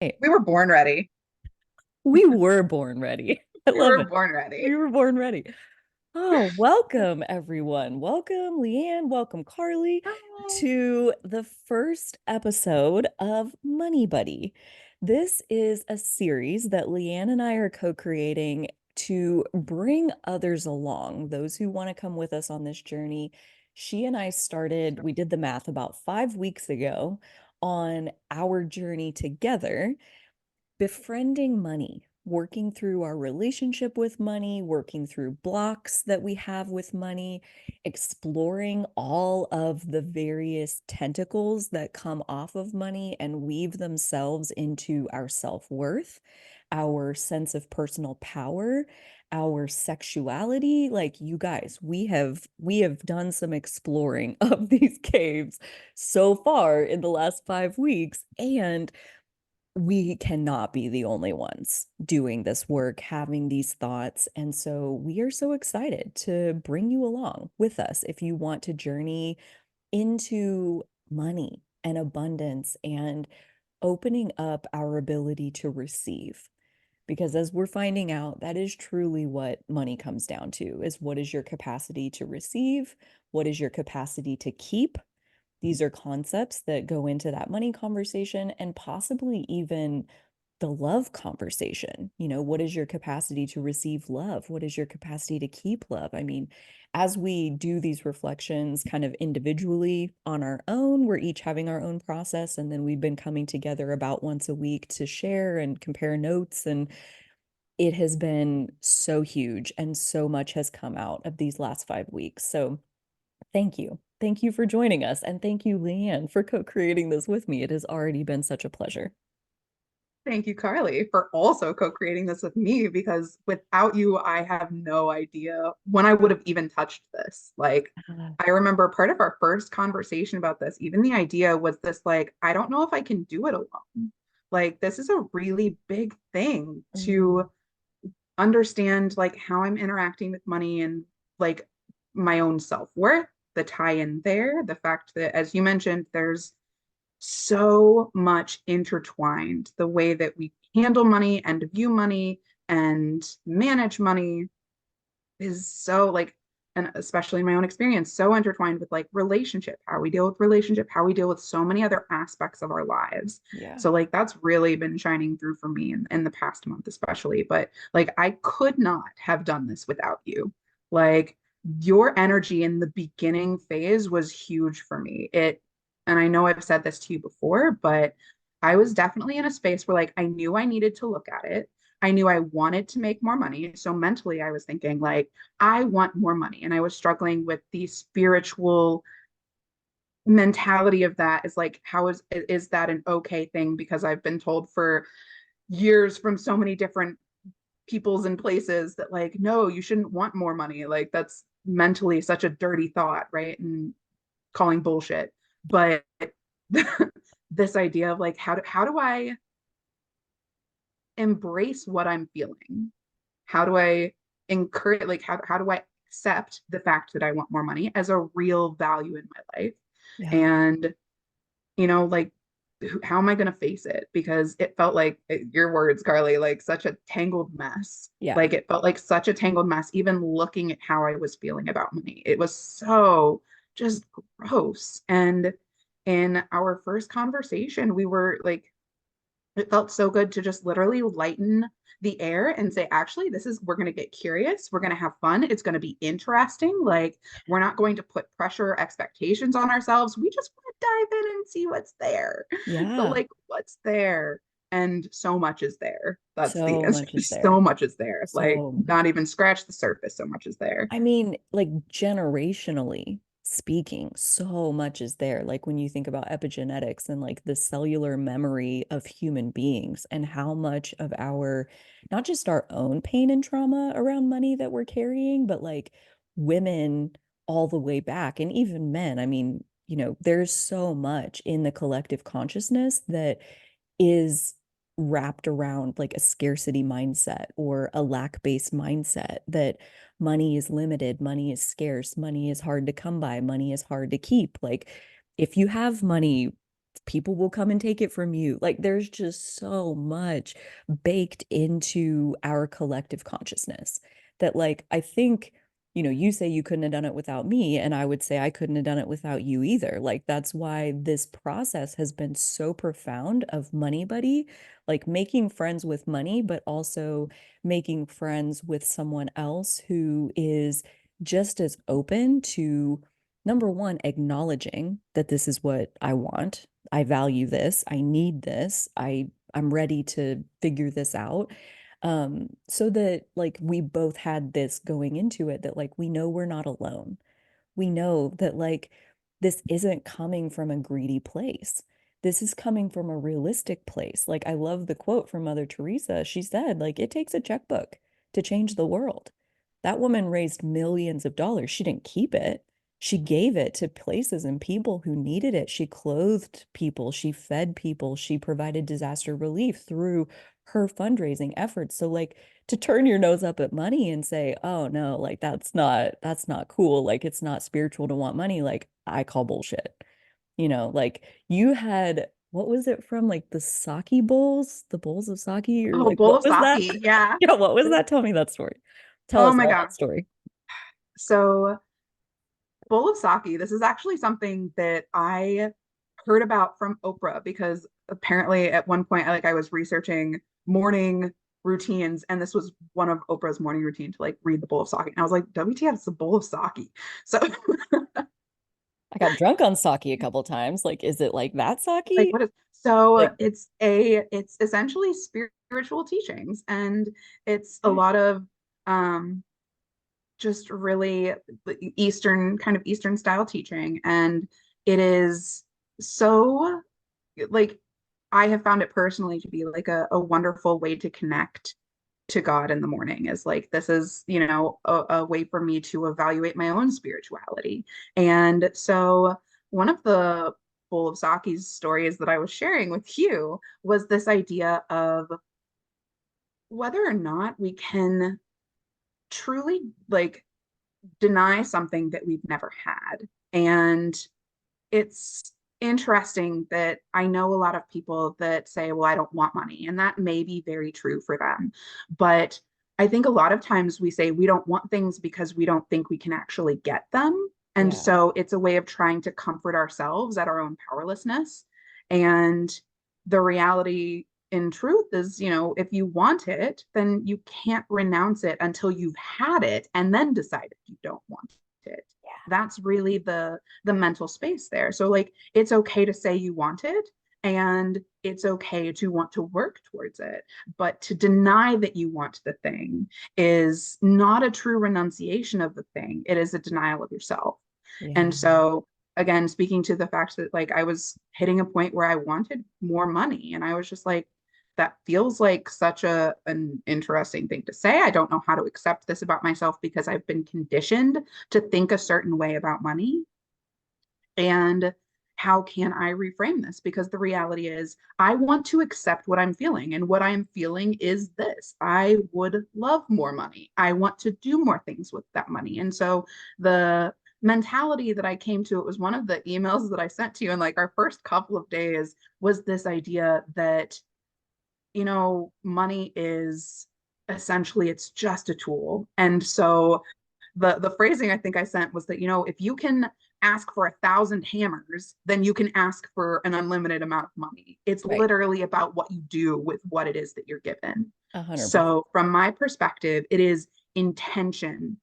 Hey, We were born ready. we were born ready. I We love were it. born ready. We were born ready. Oh, welcome everyone. Welcome, Leanne. Welcome, Carly, Hi. to the first episode of Money Buddy. This is a series that Leanne and I are co-creating to bring others along, those who want to come with us on this journey. She and I started, we did the math about 5 weeks ago on our journey together befriending money, working through our relationship with money, working through blocks that we have with money, exploring all of the various tentacles that come off of money and weave themselves into our self-worth, our sense of personal power, our sexuality. Like, you guys, we have done some exploring of these caves so far in the last 5 weeks, and we cannot be the only ones doing this work, having these thoughts. And so we are so excited to bring you along with us if you want to journey into money and abundance and opening up our ability to receive. Because as we're finding out, that is truly what money comes down to, is what is your capacity to receive? What is your capacity to keep? These are concepts that go into that money conversation and possibly even the love conversation. What is your capacity to receive love? What is your capacity to keep love? I mean, as we do these reflections kind of individually on our own, we're each having our own process. And then we've been coming together about once a week to share and compare notes. And it has been so huge, and so much has come out of these last 5 weeks. So thank you. Thank you for joining us. And thank you, Leanne, for co-creating this with me. It has already been such a pleasure. Thank you, Carly, for also co-creating this with me because without you, I have no idea when I would have even touched this. Like, Ah, I remember part of our first conversation about this, even the idea was this, like, I don't know if I can do it alone. Like, this is a really big thing mm, to understand, like, how I'm interacting with money and like my own self-worth, the tie-in there, the fact that, as you mentioned, there's so much intertwined. The way that we handle money and view money and manage money is so like, and especially in my own experience, so intertwined with like relationship, how we deal with relationship, how we deal with so many other aspects of our lives. yeah. So like that's really been shining through for me in the past month, especially. But like I could not have done this without you. Like your energy in the beginning phase was huge for me. And I know I've said this to you before, but I was definitely in a space where like I knew I needed to look at it. I knew I wanted to make more money. So mentally, I was thinking, like, I want more money. And I was struggling with the spiritual mentality of that is like, how is that an okay thing? Because I've been told for years from so many different peoples and places that, like, no, you shouldn't want more money. Like, that's mentally such a dirty thought, right? And calling bullshit. But this idea of like, how do I embrace what I'm feeling? How do I encourage, like, how do I accept the fact that I want more money as a real value in my life? Yeah. And, like, how am I going to face it? Because it felt like, your words, Carly, like such a tangled mess. Yeah. Like, it felt like such a tangled mess, even looking at how I was feeling about money. It was so just gross. And in our first conversation, we were like, it felt so good to just literally lighten the air and say, actually, we're going to get curious. We're going to have fun. It's going to be interesting. Like, we're not going to put pressure or expectations on ourselves. We just want to dive in and see what's there. So, Yeah. like, what's there? And so much is there. That's the So answer. much is So there. much is there. Like, So much. not even scratch the surface. So much is there. I mean, like, generationally speaking, so much is there. Like, when you think about epigenetics and like the cellular memory of human beings, and how much of our, not just our own pain and trauma around money that we're carrying, but like women all the way back, and even men. I mean, there's so much in the collective consciousness that is wrapped around like a scarcity mindset or a lack-based mindset, that money is limited, money is scarce, money is hard to come by, money is hard to keep. Like, if you have money, people will come and take it from you. Like there's just so much baked into our collective consciousness that like I think, you say you couldn't have done it without me, and I would say I couldn't have done it without you either. Like that's why this process has been so profound of Money Buddy, like making friends with money, but also making friends with someone else who is just as open to number one, acknowledging that this is what I want. I value this. I need this. I'm ready to figure this out. So that like we both had this going into it that like we know we're not alone. We know that like this isn't coming from a greedy place. This is coming from a realistic place. Like I love the quote from Mother Teresa. She said, like, it takes a checkbook to change the world. That woman raised millions of dollars. She didn't keep it. She gave it to places and people who needed it. She clothed people. She fed people. She provided disaster relief through her fundraising efforts. So like to turn your nose up at money and say, "Oh no, like that's not cool. Like it's not spiritual to want money." Like I call bullshit. Like you had what was it from like the sake bowls, the bowls of sake, or Oh, like bowl what of was that? sake. Yeah. Yeah, what was that? Tell me that story. Tell Oh us my all God. that story. So, bowl of sake, this is actually something that I heard about from Oprah because apparently at one point I was researching morning routines, and this was one of Oprah's morning routine to like read the bowl of sake. And I was like, WTF, it's the bowl of sake. So I got drunk on sake a couple times. Like, is it like that like sake? what is so Like, it's essentially spiritual teachings, and it's a lot of um just really Eastern kind of Eastern style teaching. And it is so like I have found it personally to be like a wonderful way to connect to God in the morning. Is like this is, a way for me to evaluate my own spirituality. And so one of the Bowl of Saki's stories that I was sharing with you was this idea of whether or not we can truly like deny something that we've never had. And it's interesting that I know a lot of people that say, well, I don't want money. And that may be very true for them. But I think a lot of times we say we don't want things because we don't think we can actually get them. And yeah, so it's a way of trying to comfort ourselves at our own powerlessness. And the reality in truth is, if you want it, then you can't renounce it until you've had it and then decide if you don't want it. That's really the mental space there. So like it's okay to say you want it, and it's okay to want to work towards it, but to deny that you want the thing is not a true renunciation of the thing. It is a denial of yourself. yeah, And so again, speaking to the fact that like I was hitting a point where I wanted more money, and I was just like, that feels like such an interesting thing to say. I don't know how to accept this about myself because I've been conditioned to think a certain way about money. And how can I reframe this? Because the reality is, I want to accept what I'm feeling. And what I'm feeling is this: I would love more money. I want to do more things with that money. And so the mentality that I came to, it was one of the emails that I sent to you in like our first couple of days, was this idea that, money is essentially it's just a tool. And so the phrasing I think I sent was that, if you can ask for 1,000 hammers, then you can ask for an unlimited amount of money. It's right. literally about what you do with what it is that you're given. 100%. So from my perspective, it is intention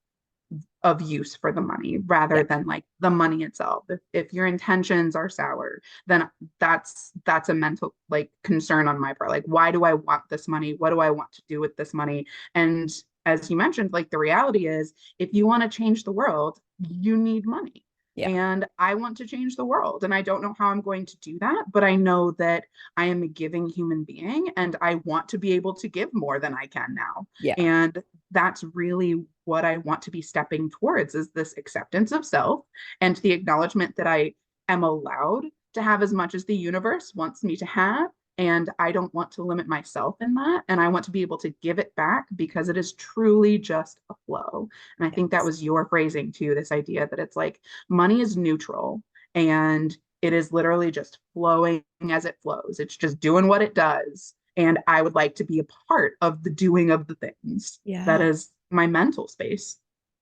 of use for the money Yeah, rather than like the money itself. If your intentions are sour, then that's a mental like concern on my part. Like, why do I want this money? What do I want to do with this money? And as you mentioned, like the reality is, if you want to change the world, you need money. yeah, And I want to change the world. And I don't know how I'm going to do that, but I know that I am a giving human being, and I want to be able to give more than I can now. yeah, And that's really what I want to be stepping towards, is this acceptance of self and the acknowledgement that I am allowed to have as much as the universe wants me to have. And I don't want to limit myself in that. And I want to be able to give it back because it is truly just a flow. And I think that yes, was your phrasing too, this idea that it's like money is neutral, and It is literally just flowing as it flows. It's just doing what it does. And I would like to be a part of the doing of the things. That Yeah. is my mental space.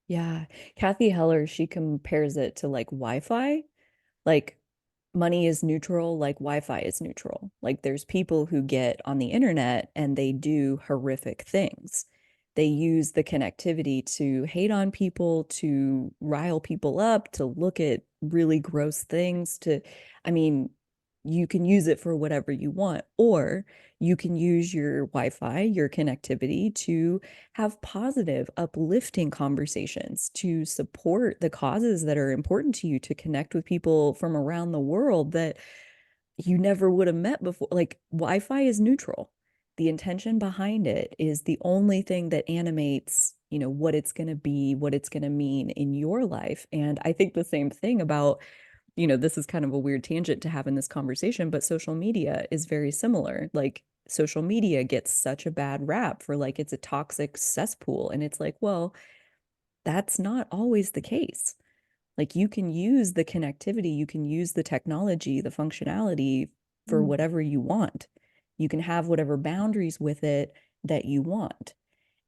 Yeah. Kathy Heller, she compares it to like Wi-Fi. Like money is neutral, like Wi-Fi is neutral. Like there's people who get on the internet and they do horrific things. They use the connectivity to hate on people, to rile people up, to look at really gross things, I mean, you can use it for whatever you want, or you can use your Wi-Fi, your connectivity to have positive, uplifting conversations, to support the causes that are important to you, to connect with people from around the world that you never would have met before. Like Wi-Fi is neutral. The intention behind it is the only thing that animates, what it's going to be, what it's going to mean in your life. And I think the same thing about, this is kind of a weird tangent to have in this conversation, but social media is very similar. Like social media gets such a bad rap for like it's a toxic cesspool. And it's like, well, that's not always the case. Like you can use the connectivity, you can use the technology, the functionality for Mm. whatever you want. You can have whatever boundaries with it that you want.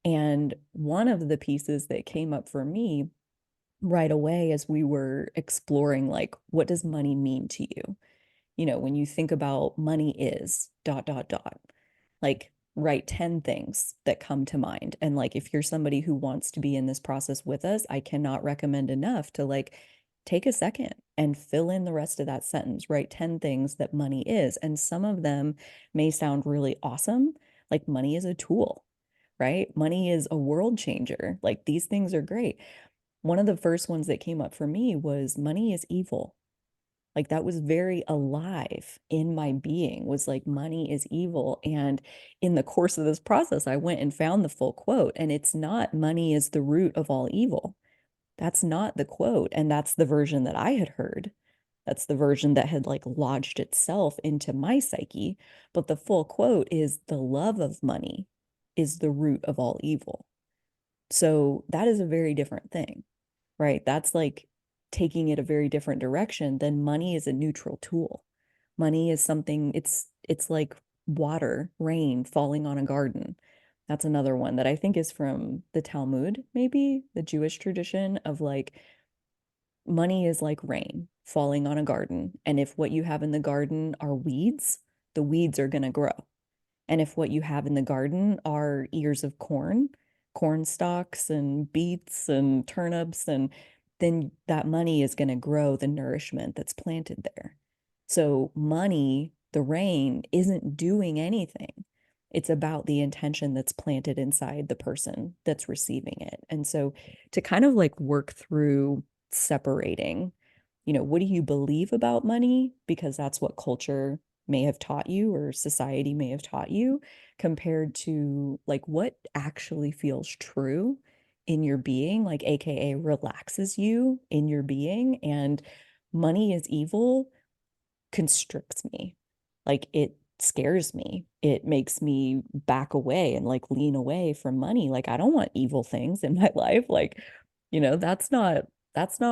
And one of the pieces that came up for me right away as we were exploring, like, what does money mean to you? When you think about money is dot, dot, dot, like write 10 things that come to mind. And like, if you're somebody who wants to be in this process with us, I cannot recommend enough to like take a second and fill in the rest of that sentence, write 10 things that money is. And some of them may sound really awesome. Like money is a tool, right? Money is a world changer. Like these things are great. One of the first ones that came up for me was money is evil. Like that was very alive in my being, was like money is evil. And in the course of this process, I went and found the full quote, and it's not money is the root of all evil. That's not the quote. And that's the version that I had heard. That's the version that had like lodged itself into my psyche. But the full quote is the love of money is the root of all evil. So that is a very different thing, right? That's like taking it a very different direction than money is a neutral tool. Money is something, it's like water, rain falling on a garden. That's another one that I think is from the Talmud, maybe the Jewish tradition of like money is like rain falling on a garden. And if what you have in the garden are weeds, the weeds are going to grow. And if what you have in the garden are ears of corn, corn stalks and beets and turnips, and then that money is going to grow the nourishment that's planted there. So money, the rain, isn't doing anything. It's about the intention that's planted inside the person that's receiving it. And so to kind of like work through separating, what do you believe about money? Because that's what culture may have taught you or society may have taught you, compared to like what actually feels true in your being, like AKA relaxes you in your being. And money is evil constricts me. Like it scares me. It makes me back away and like lean away from money. Like I don't want evil things in my life. Like, that's not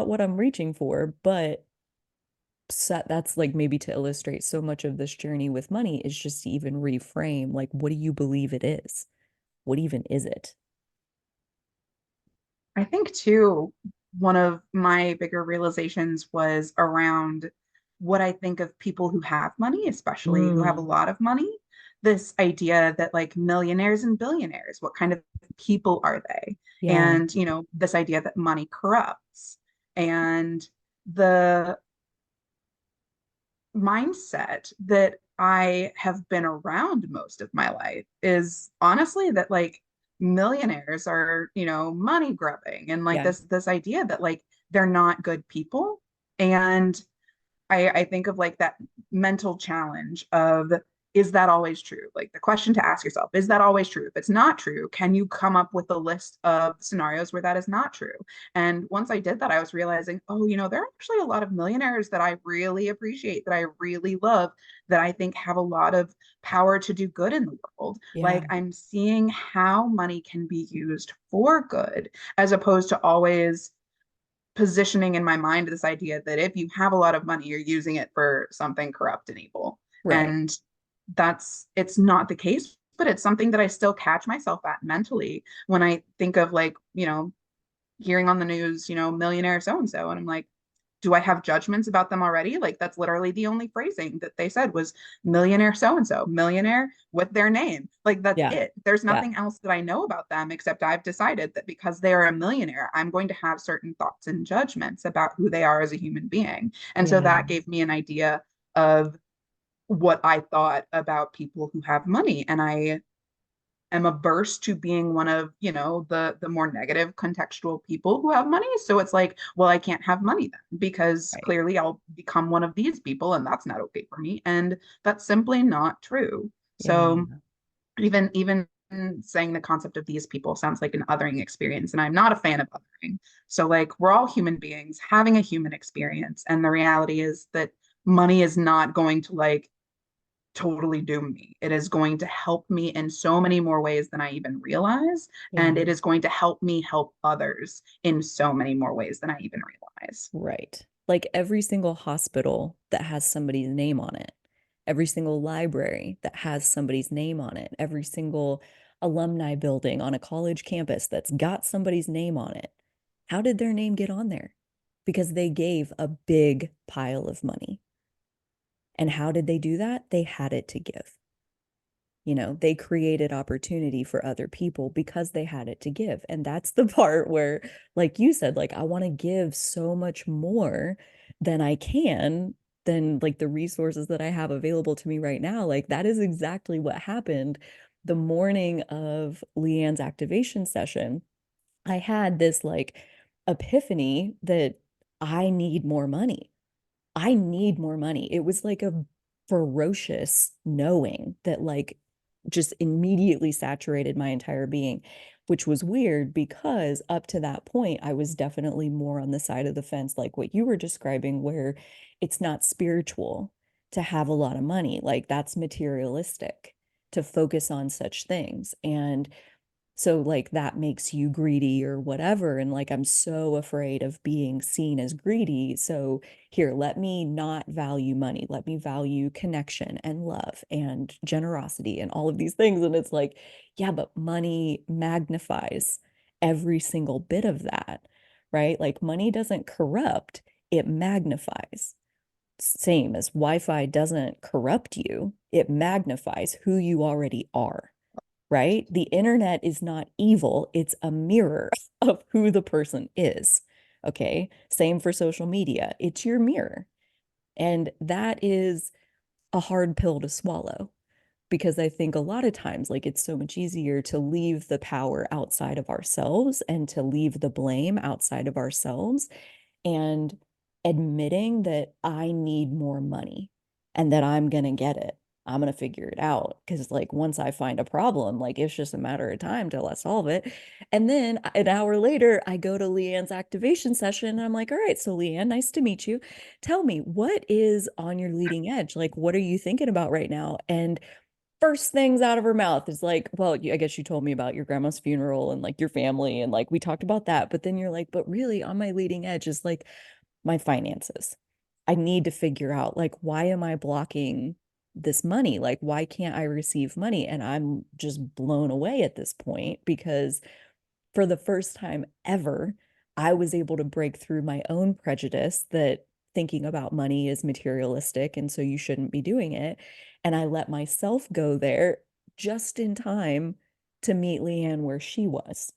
what I'm reaching for. But that's like maybe to illustrate so much of this journey with money is just to even reframe like what do you believe it is? What even is it? I think too, one of my bigger realizations was around what I think of people who have money, especially who have a Mm, lot of money. This idea that like millionaires and billionaires, what kind of people are they? yeah, And, this idea that money corrupts. And the mindset that I have been around most of my life is honestly that like millionaires are, money grubbing and like yeah, this idea that like they're not good people. And I think of like that mental challenge of, is that always true? Like the question to ask yourself, is that always true? If it's not true, can you come up with a list of scenarios where that is not true? And once I did that, I was realizing, oh, there are actually a lot of millionaires that I really appreciate, that I really love, that I think have a lot of power to do good in the world. yeah, Like I'm seeing how money can be used for good as opposed to always positioning in my mind this idea that if you have a lot of money, you're using it for something corrupt and evil. Right. And it's not the case, but it's something that I still catch myself at mentally when I think of like, hearing on the news, millionaire so and so. And I'm like, do I have judgments about them already? Like that's literally the only phrasing that they said was millionaire so and so, millionaire with their name. Like that's Yeah. it. There's Yeah. nothing else that I know about them except I've decided that because they are a millionaire, I'm going to have certain thoughts and judgments about who they are as a human being. And so Yeah. that gave me an idea of what I thought about people who have money. And I am averse to being one of, the more negative contextual people who have money. So it's like, well, I can't have money then because Right. clearly I'll become one of these people and that's not okay for me. And that's simply not true. So Yeah. even saying the concept of these people sounds like an othering experience, and I'm not a fan of othering. So like we're all human beings having a human experience, and the reality is that money is not going to like totally doom me. It is going to help me in so many more ways than I even realize. Yeah. And it is going to help me help others in so many more ways than I even realize. Right. Like every single hospital that has somebody's name on it, every single library that has somebody's name on it, every single alumni building on a college campus that's got somebody's name on it. How did their name get on there? Because they gave a big pile of money. And how did they do that? They had it to give. They created opportunity for other people because they had it to give. And that's the part where, like you said, like I want to give so much more than I can, than like the resources that I have available to me right now. Like that is exactly what happened the morning of Leigh Anne's activation session. I had this like epiphany that I need more money. I need more money. It was like a ferocious knowing that like just immediately saturated my entire being, which was weird because up to that point, I was definitely more on the side of the fence, like what you were describing, where it's not spiritual to have a lot of money. Like that's materialistic to focus on such things. And so like that makes you greedy or whatever. And like I'm so afraid of being seen as greedy. So here, let me not value money. Let me value connection and love and generosity and all of these things. And it's like, yeah, but money magnifies every single bit of that, right? Like money doesn't corrupt, it magnifies. Same as Wi-Fi doesn't corrupt you, it magnifies who you already are, right? The internet is not evil, it's a mirror of who the person is. Okay. Same for social media, it's your mirror. And that is a hard pill to swallow because I think a lot of times, like, it's so much easier to leave the power outside of ourselves and to leave the blame outside of ourselves and admitting that I need more money and that I'm going to get it. I'm going to figure it out because, like, once I find a problem, like, it's just a matter of time till I solve it. And then an hour later, I go to Leigh Anne's activation session and I'm like, all right, so Leigh Anne, nice to meet you. Tell me, what is on your leading edge? Like, what are you thinking about right now? And first things out of her mouth is like, well, I guess you told me about your grandma's funeral and like your family and like we talked about that. But then you're like, but really on my leading edge is like my finances. I need to figure out like, why am I blocking this money? Like, why can't I receive money? And I'm just blown away at this point because for the first time ever, I was able to break through my own prejudice that thinking about money is materialistic and so you shouldn't be doing it. And I let myself go there just in time to meet Leigh Anne where she was.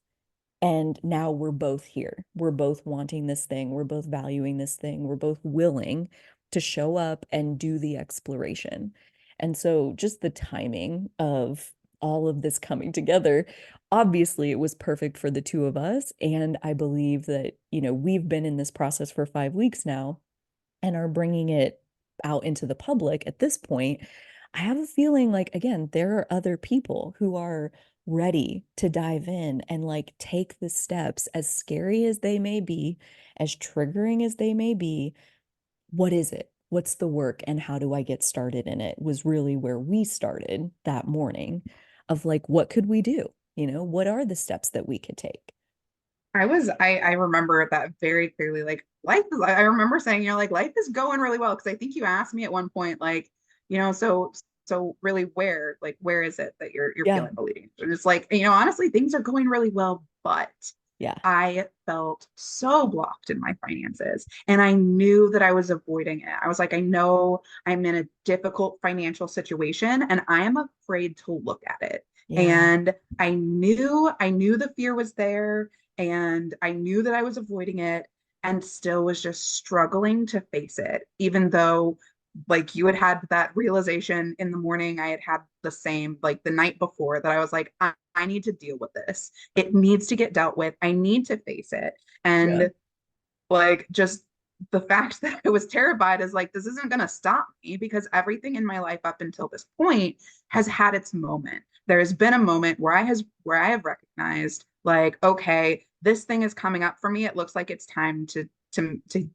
And now we're both here. We're both wanting this thing. We're both valuing this thing. We're both willing to show up and do the exploration. And so, just the timing of all of this coming together, obviously, it was perfect for the two of us. And I believe that, we've been in this process for 5 weeks now and are bringing it out into the public at this point, I have a feeling like, again, there are other people who are ready to dive in and like take the steps, as scary as they may be, as triggering as they may be. What is it? What's the work and how do I get started in it? Was really where we started that morning of like, what could we do? What are the steps that we could take? I remember that very clearly. Like life is, I remember saying, you're like, life is going really well. Cause I think you asked me at one point, like, so really where is it that you're Yeah. feeling the leading? And it's like, honestly, things are going really well, but Yeah. I felt so blocked in my finances and I knew that I was avoiding it. I was like, I know I'm in a difficult financial situation and I am afraid to look at it. Yeah. And I knew the fear was there and I knew that I was avoiding it and still was just struggling to face it, even though like you had had that realization in the morning. I had had the same like the night before that I was like, I need to deal with this. It needs to get dealt with. I need to face it. Yeah. And like just the fact that I was terrified is like, this isn't going to stop me because everything in my life up until this point has had its moment. There has been a moment where I have recognized like, okay, this thing is coming up for me. It looks like it's time to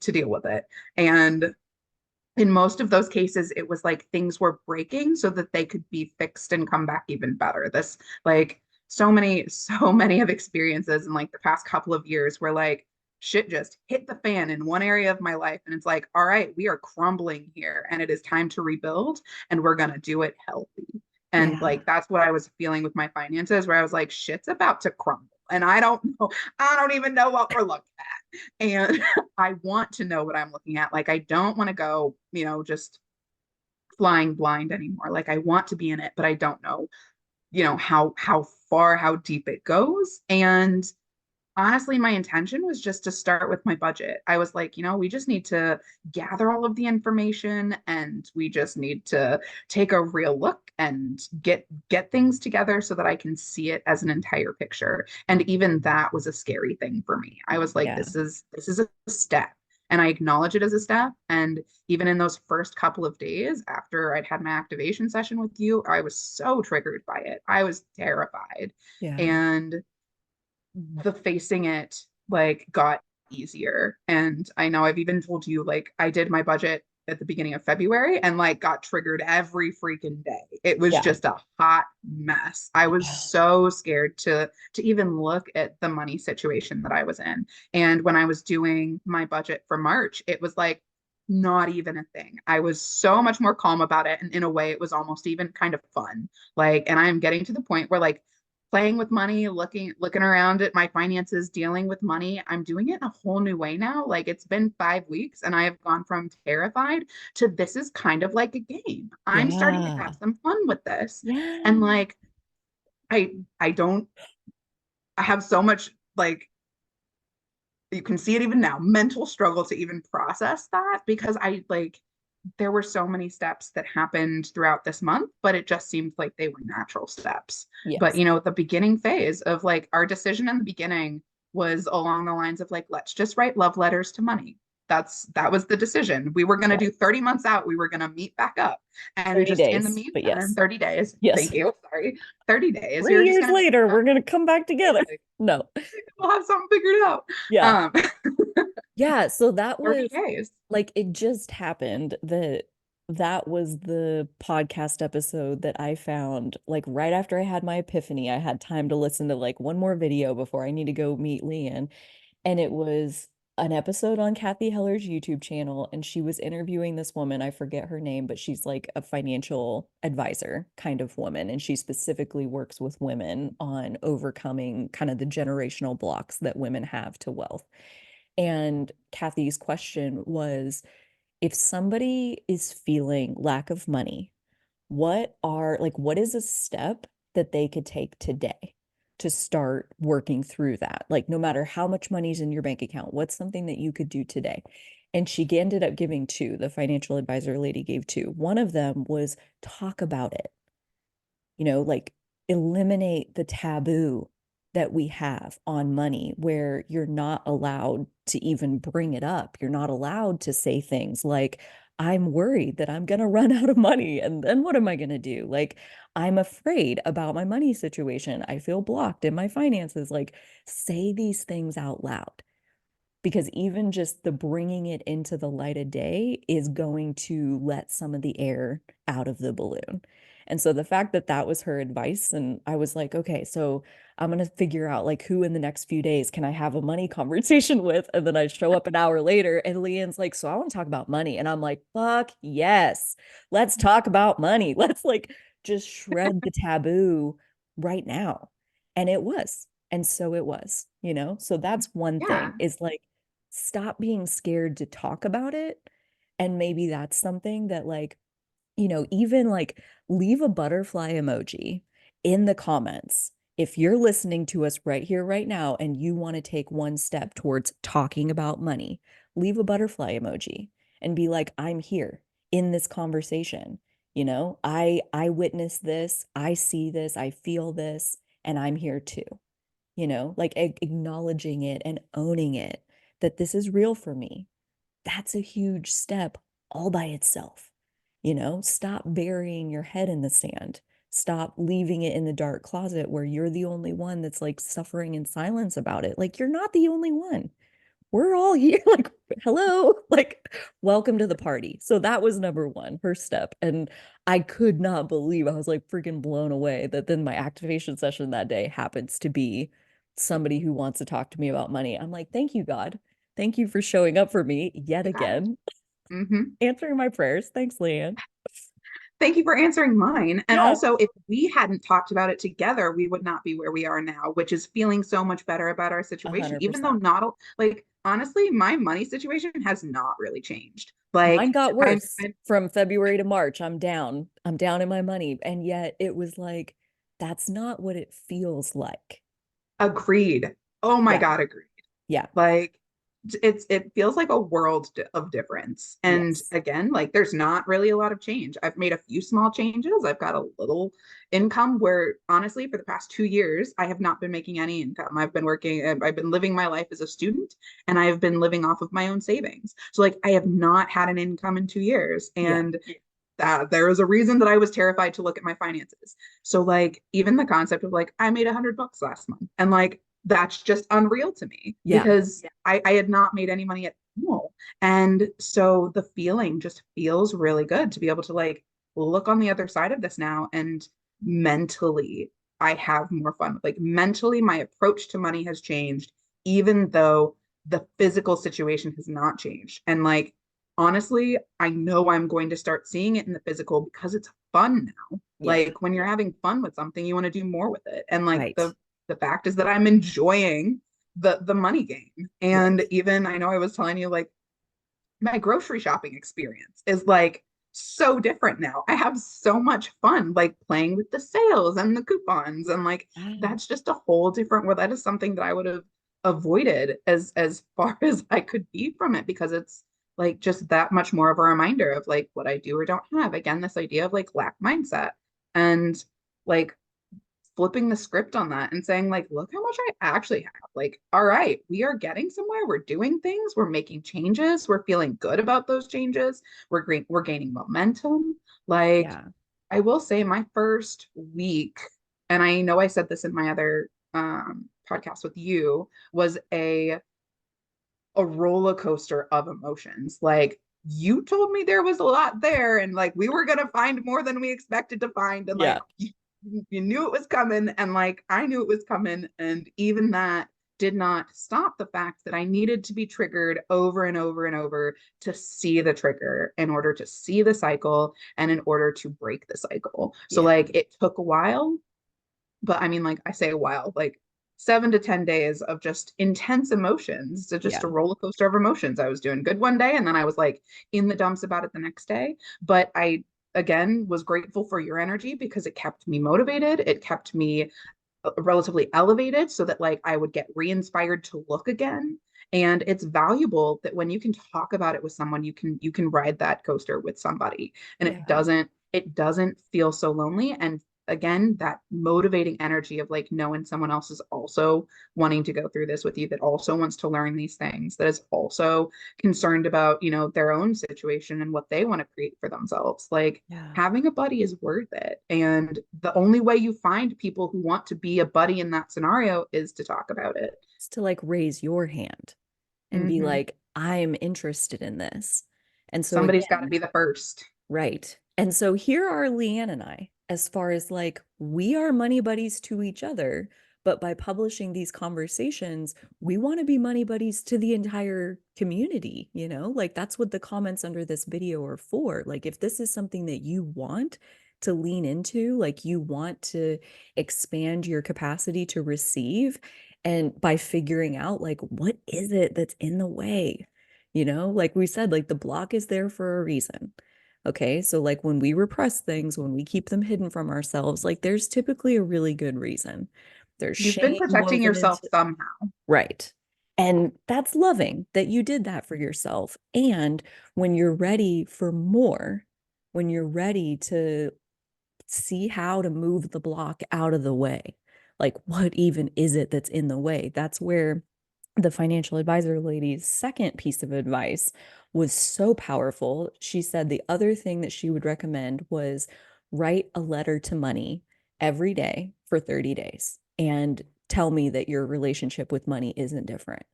deal with it. And in most of those cases, it was like things were breaking so that they could be fixed and come back even better. This like so many of experiences in like the past couple of years where like shit just hit the fan in one area of my life. And it's like, all right, we are crumbling here and it is time to rebuild and we're going to do it healthy. And Yeah. like, that's what I was feeling with my finances, where I was like, shit's about to crumble. And I don't even know what we're looking at. And I want to know what I'm looking at. Like, I don't want to go, just flying blind anymore. Like, I want to be in it, but I don't know, how far, how deep it goes. And honestly, my intention was just to start with my budget. I was like, we just need to gather all of the information and we just need to take a real look and get things together so that I can see it as an entire picture. And even that was a scary thing for me. I was like, Yeah. this is a step. And I acknowledge it as a step. And even in those first couple of days after I'd had my activation session with you, I was so triggered by it. I was terrified. Yeah. And the facing it like got easier. And I know I've even told you like I did my budget at the beginning of February and like got triggered every freaking day. It was Yeah. just a hot mess. I was so scared to even look at the money situation that I was in. And when I was doing my budget for March, it was like not even a thing. I was so much more calm about it. And in a way, it was almost even kind of fun. Like, and I'm getting to the point where like playing with money, looking around at my finances, dealing with money. I'm doing it in a whole new way now. Like it's been 5 weeks and I have gone from terrified to this is kind of like a game. I'm starting to have Yeah. some fun with this. And Yeah. like I don't I have so much like you can see it even now, mental struggle to even process that because I like there were so many steps that happened throughout this month, but it just seemed like they were natural steps. But Yes. the beginning phase of like our decision in the beginning was along the lines of like, let's just write love letters to money. That was the decision. We were going to Yeah. do 30 months out. We were going to meet back up. And 30 just in the days, but meantime, yes. 30 days, Yes. thank you. Sorry. 30 days. We were just 3 years going to meet later, back up. we're gonna come back together. No. We'll have something figured out. Yeah. Um, Yeah, so that 30 was days. like it just happened that that was the podcast episode that I found like right after I had my epiphany. I had time to listen to like one more video before I need to go meet Leanne. And it was an episode on Kathy Heller's YouTube channel, and she was interviewing this woman. I forget her name, but she's like a financial advisor kind of woman. And she specifically works with women on overcoming kind of the generational blocks that women have to wealth. And Kathy's question was, if somebody is feeling lack of money, what is a step that they could take today to start working through that? Like, no matter how much money's in your bank account, what's something that you could do today? And she ended up giving two. The financial advisor lady gave two. One of them was talk about it, like eliminate the taboo that we have on money where you're not allowed to even bring it up. You're not allowed to say things like, I'm worried that I'm going to run out of money. And then what am I going to do? Like, I'm afraid about my money situation. I feel blocked in my finances. Like, say these things out loud because even just the bringing it into the light of day is going to let some of the air out of the balloon. And so the fact that that was her advice, and I was like, okay, so I'm gonna figure out like who in the next few days can I have a money conversation with? And then I show up an hour later and Leanne's like, so I want to talk about money. And I'm like, fuck yes, let's talk about money. Let's like just shred the taboo right now. And it was. And so it was, you know? So that's one Yeah. thing is like, stop being scared to talk about it. And maybe that's something that like, even like leave a butterfly emoji in the comments. If you're listening to us right here, right now, and you want to take one step towards talking about money, leave a butterfly emoji and be like, I'm here in this conversation. I witness this, I see this, I feel this, and I'm here too. Like acknowledging it and owning it that this is real for me. That's a huge step all by itself. Stop burying your head in the sand. Stop leaving it in the dark closet where you're the only one that's like suffering in silence about it. Like, you're not the only one. We're all here. Like, hello, like, welcome to the party. So that was number one, first step. And I could not believe, I was like freaking blown away that then my activation session that day happens to be somebody who wants to talk to me about money. I'm like, thank you, God. Thank you for showing up for me yet Yeah. again, Hmm. answering my prayers. Thanks, Leanne. Thank you for answering mine. And Yeah, also, if we hadn't talked about it together, we would not be where we are now, which is feeling so much better about our situation, even though 100%. not like honestly, my money situation has not really changed. Mine Like got I'm, worse I'm from February to March. I'm down. I'm down in my money. And yet it was like, that's not what it feels like. agreed. Oh my Yeah. God, agreed. Yeah. Like it feels like a world of difference. And Yes. again, like there's not really a lot of change. I've made a few small changes. I've got a little income where honestly for the past 2 years I have not been making any income. I've been working, I've been living my life as a student and I have been living off of my own savings. So like I have not had an income in 2 years. Yeah. And that there is a reason that I was terrified to look at my finances. So like even the concept of like I made $100 last month and like that's just unreal to me Yeah. because I had not made any money at all. And so the feeling just feels really good to be able to like look on the other side of this now and mentally I have more fun. Like mentally, my approach to money has changed, even though the physical situation has not changed. And like honestly, I know I'm going to start seeing it in the physical because it's fun now. Yeah. Like when you're having fun with something, you want to do more with it. And like Right. the fact is that I'm enjoying the money game. And Yes. even I know I was telling you like my grocery shopping experience is like so different now. I have so much fun like playing with the sales and the coupons and like Ah, that's just a whole different world. That is something that I would have avoided as far as I could be from it because it's like just that much more of a reminder of like what I do or don't have. Again, this idea of like lack mindset and like flipping the script on that and saying like look how much I actually have. Like all right, we are getting somewhere, we're doing things, we're making changes, we're feeling good about those changes, we're gaining momentum. Like yeah. I will say my first week, and I know I said this in my other podcast with you, was a roller coaster of emotions. Like you told me there was a lot there and like we were going to find more than we expected to find and like Yeah. you knew it was coming and like I knew it was coming and even that did not stop the fact that I needed to be triggered over and over and over to see the trigger in order to see the cycle and in order to break the cycle. So Yeah. like it took a while, but I mean, like I say a while, like 7 to 10 days of just intense emotions, so just Yeah. a roller coaster of emotions. I was doing good one day and then I was like in the dumps about it the next day. But I, again, was grateful for your energy because it kept me motivated. It kept me relatively elevated so that like I would get re-inspired to look again. And it's valuable that when you can talk about it with someone, you can ride that coaster with somebody and Yeah. it doesn't feel so lonely. And again, that motivating energy of like knowing someone else is also wanting to go through this with you, that also wants to learn these things, that is also concerned about, their own situation and what they want to create for themselves. Like Yeah. having a buddy is worth it. And the only way you find people who want to be a buddy in that scenario is to talk about it. It's to like raise your hand and be Mm-hmm. like, I'm interested in this. And so Somebody's got to again, be the first. right. And so here are Leanne and I. as far as like we are money buddies to each other, but by publishing these conversations, we want to be money buddies to the entire community, you know? Like that's what the comments under this video are for. Like if this is something that you want to lean into, like you want to expand your capacity to receive, and by figuring out like what is it that's in the way? You know, like we said, like the block is there for a reason. Okay, so like when we repress things, when we keep them hidden from ourselves, like there's typically a really good reason. There's You've been shame protecting woven yourself into, somehow. right. And that's loving that you did that for yourself. And when you're ready for more, when you're ready to see how to move the block out of the way, like what even is it that's in the way? That's where the financial advisor lady's second piece of advice was so powerful. She said the other thing that she would recommend was write a letter to money every day for 30 days and tell me that your relationship with money isn't different.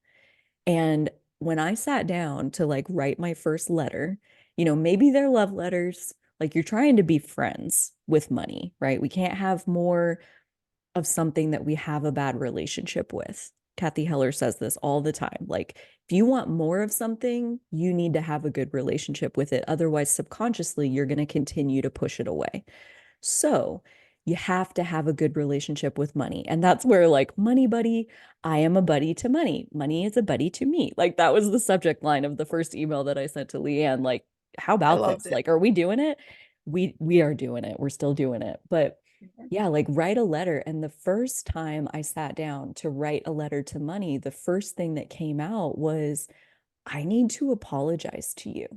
And when I sat down to like write my first letter, you know, maybe they're love letters, like you're trying to be friends with money, right? We can't have more of something that we have a bad relationship with. Kathy Heller says this all the time. Like, if you want more of something, you need to have a good relationship with it. Otherwise, subconsciously, you're going to continue to push it away. So, you have to have a good relationship with money. And that's where, like, money buddy, I am a buddy to money. Money is a buddy to me. Like, that was the subject line of the first email that I sent to Leigh Anne. Like, how I about loved this? it. Like, are we doing it? We are doing it. We're still doing it. But yeah, like write a letter. And the first time I sat down to write a letter to money, the first thing that came out was, I need to apologize to you,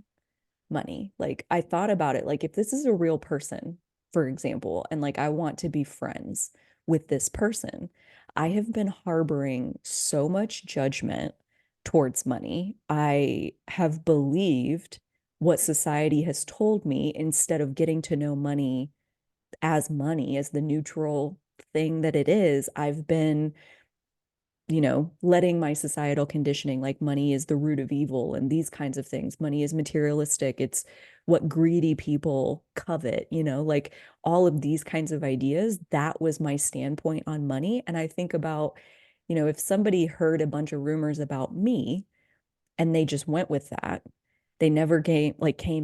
money. Like I thought about it, like if this is a real person, for example, and like I want to be friends with this person, I have been harboring so much judgment towards money. I have believed what society has told me instead of getting to know money as the neutral thing that it is. I've been, you know, letting my societal conditioning, like money is the root of evil and these kinds of things. Money is materialistic. It's what greedy people covet, you know, like all of these kinds of ideas. That was my standpoint on money. And I think about, you know, if somebody heard a bunch of rumors about me and they just went with that. They never came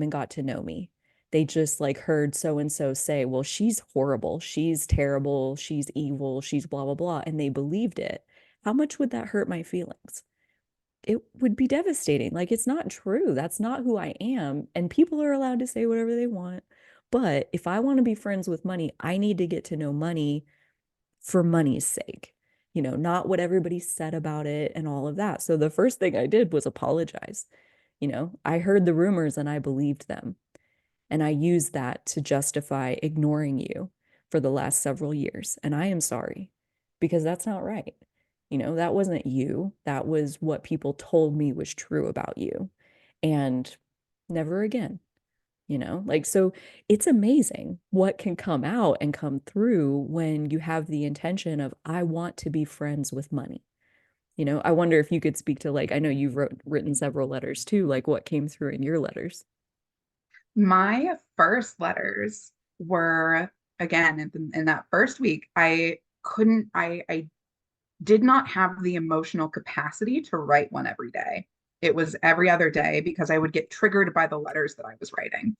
and got to know me. They just like heard so and so say, "Well, she's horrible, she's terrible, she's evil, she's blah blah blah," and they believed it. How much would that hurt my feelings? It would be devastating. Like it's not true. That's not who I am, and people are allowed to say whatever they want. But if I want to be friends with money, I need to get to know money for money's sake, you know, not what everybody said about it and all of that. So the first thing I did was apologize. You know, I heard the rumors and I believed them. And I used that to justify ignoring you for the last several years. And I am sorry because that's not right. You know, that wasn't you. That was what people told me was true about you. And never again, you know, like so it's amazing what can come out and come through when you have the intention of I want to be friends with money. You know, I wonder if you could speak to like I know you've written several letters too, like what came through in your letters. My first letters were, again, in that first week, I did not have the emotional capacity to write one every day. It was every other day because I would get triggered by the letters that I was writing.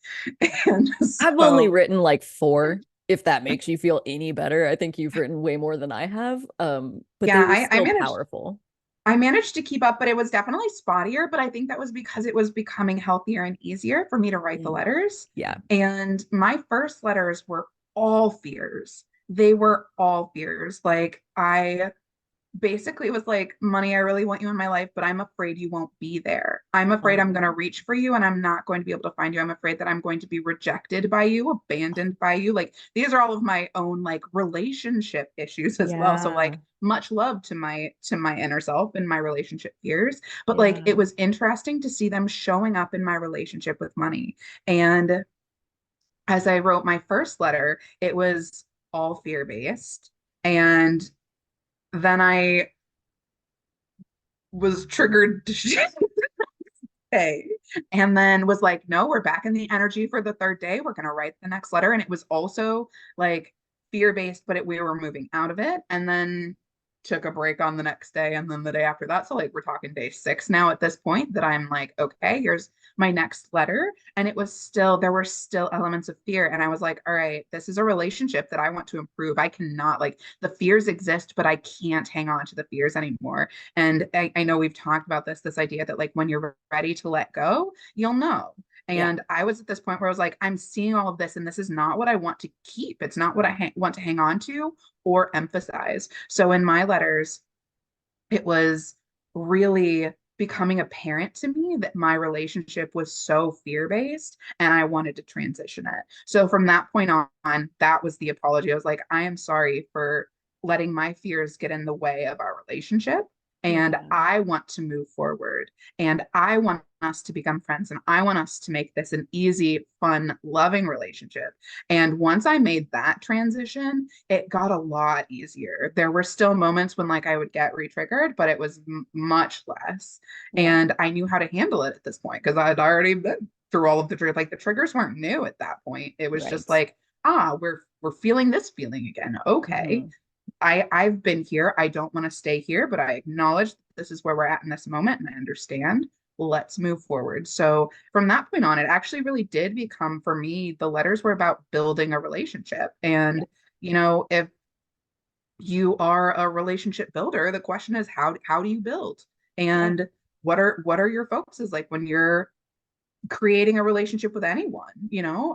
And I've only so, written like four, if that makes you feel any better. I think you've written way more than I have. But they yeah, were still powerful. I managed to keep up, but it was definitely spottier. But I think that was because it was becoming healthier and easier for me to write the Mm. letters. Yeah. And my first letters were all fears. They were all fears. Like I basically was like, Money, I really want you in my life, but I'm afraid you won't be there. I'm afraid I'm going to Um, reach for you and I'm not going to be able to find you. I'm afraid that I'm going to be rejected by you, abandoned by you. Like these are all of my own like relationship issues as well. So yeah. like much love to my inner self and my relationship fears, but like it Yeah. was interesting to see them showing up in my relationship with money. And as I wrote my first letter, it was all fear based. And then I was triggered okay. And then was like, no, we're back in the energy for the third day. We're going to write the next letter. And it was also like fear-based, but we were moving out of it. And then took a break on the next day and then the day after that. So like we're talking day 6 now at this point that I'm like, okay, here's my next letter. And it was still, there were still elements of fear. And I was like, all right, this is a relationship that I want to improve. I cannot, like, the fears exist, but I can't hang on to the fears anymore. And I know we've talked about this idea that like when you're ready to let go, you'll know. Yeah. And I was at this point where I was like, I'm seeing all of this, and this is not what I want to keep. It's not what I want to hang on to or emphasize. So in my letters, it was really becoming apparent to me that my relationship was so fear based and I wanted to transition it. So from that point on, that was the apology. I was like, I am sorry for letting my fears get in the way of our relationship. And Yeah. I want to move forward and I want us to become friends and I want us to make this an easy, fun, loving relationship. And once I made that transition, it got a lot easier. There were still moments when like I would get re-triggered, but it was much less. Yeah. And I knew how to handle it at this point because I'd already been through all of the triggers. Like the triggers weren't new at that point. It was just Right. like, we're feeling this feeling again. Okay. Hmm. I've been here. I don't want to stay here, but I acknowledge this is where we're at in this moment and I understand. Let's move forward. So from that point on, it actually really did become for me, the letters were about building a relationship. Yeah. And, if you are a relationship builder, the question is how do you build? Yeah. And what are your focuses like when you're creating a relationship with anyone?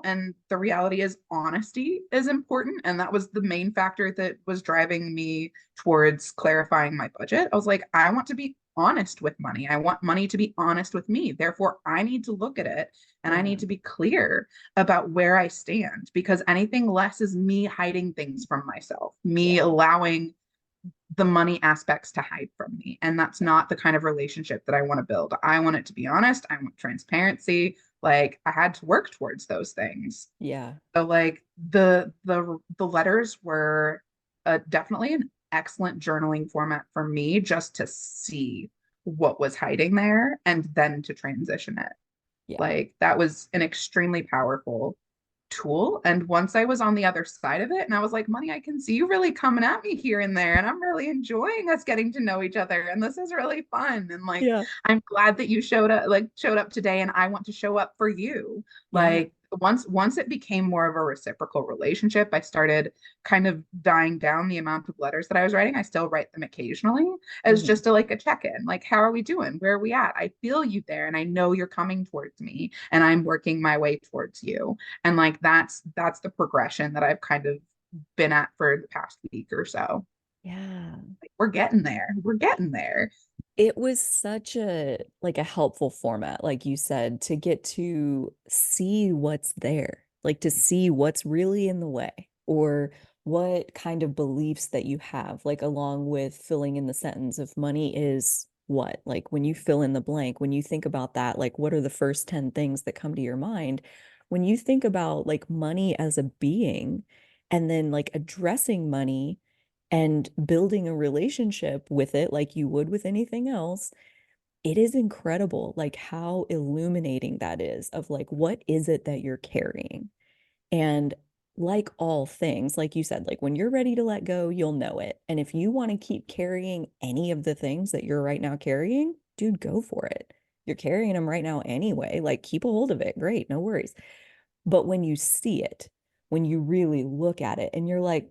And the reality is honesty is important. And that was the main factor that was driving me towards clarifying my budget. I was like, I want to be honest with money. I want money to be honest with me. Therefore, I need to look at it and I Yeah. need to be clear about where I stand because anything less is me hiding things from myself, me Yeah. allowing the money aspects to hide from me. And that's Yeah. not the kind of relationship that I want to build. I want it to be honest. I want transparency. Like I had to work towards those things. Yeah. So like the letters were definitely an excellent journaling format for me just to see what was hiding there and then to transition it. Yeah. Like that was an extremely powerful tool. And once I was on the other side of it, and I was like, Money, I can see you really coming at me here and there. And I'm really enjoying us getting to know each other. And this is really fun. And like, Yeah. I'm glad that you showed up today and I want to show up for you. Yeah. Like once it became more of a reciprocal relationship, I started kind of dying down the amount of letters that I was writing. I still write them occasionally as Hmm. just a check-in. Like, how are we doing? Where are we at? I feel you there and I know you're coming towards me and I'm working my way towards you. And like that's the progression that I've kind of been at for the past week or so. Yeah. Like, we're getting there. We're getting there. It was such a helpful format, like you said, to get to see what's there, like to see what's really in the way or what kind of beliefs that you have, like along with filling in the sentence of money is what, like when you fill in the blank, when you think about that, like what are the first 10 things that come to your mind? When you think about like money as a being and then like addressing money and building a relationship with it like you would with anything else, it is incredible like how illuminating that is of like what is it that you're carrying. And like all things, like you said, like when you're ready to let go, you'll know it. And if you want to keep carrying any of the things that you're right now carrying, dude, go for it. You're carrying them right now anyway. Like keep a hold of it. Great, no worries. But when you see it, when you really look at it and you're like,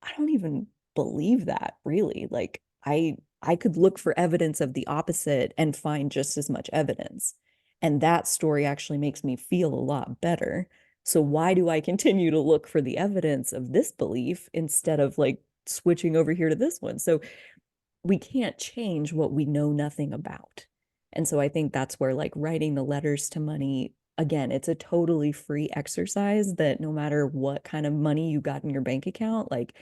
I don't even believe that really. Like I could look for evidence of the opposite and find just as much evidence. And that story actually makes me feel a lot better. So why do I continue to look for the evidence of this belief instead of like switching over here to this one? So we can't change what we know nothing about. And so I think that's where like writing the letters to money, again, it's a totally free exercise that no matter what kind of money you got in your bank account, like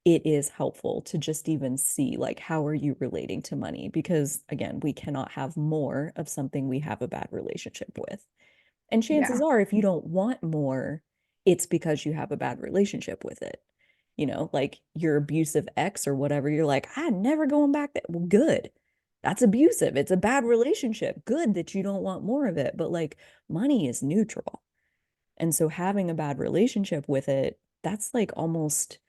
it is helpful to just even see like how are you relating to money? Because again, we cannot have more of something we have a bad relationship with. And chances Yeah. are, if you don't want more, it's because you have a bad relationship with it. Like your abusive ex or whatever, you're like, I'm never going back there. Well, good. that's abusive. It's a bad relationship. Good that you don't want more of it, but like money is neutral. And so having a bad relationship with it, that's like almost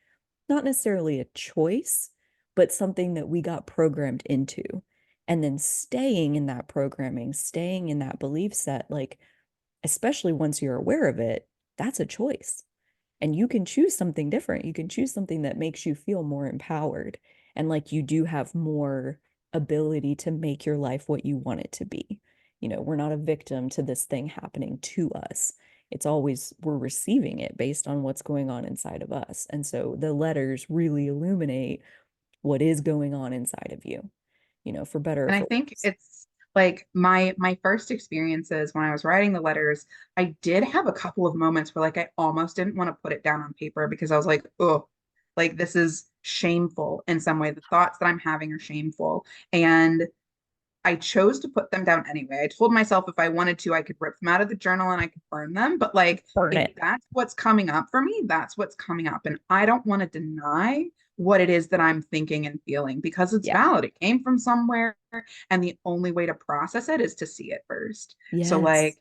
not necessarily a choice, but something that we got programmed into. And then staying in that programming, staying in that belief set, like, especially once you're aware of it, that's a choice. And you can choose something different. You can choose something that makes you feel more empowered and like you do have more ability to make your life what you want it to be. We're not a victim to this thing happening to us. It's always we're receiving it based on what's going on inside of us. And so the letters really illuminate what is going on inside of you, for better or And I for think worse. it's like my first experiences when I was writing the letters, I did have a couple of moments where like I almost didn't want to put it down on paper because I was like, oh, like this is shameful in some way. The thoughts that I'm having are shameful. And I chose to put them down anyway. I told myself if I wanted to, I could rip them out of the journal and I could burn them. But like, Burn if it. that's what's coming up for me, that's what's coming up. And I don't want to deny what it is that I'm thinking and feeling because it's Yeah. valid. It came from somewhere. And the only way to process it is to see it first. So, Yes. like,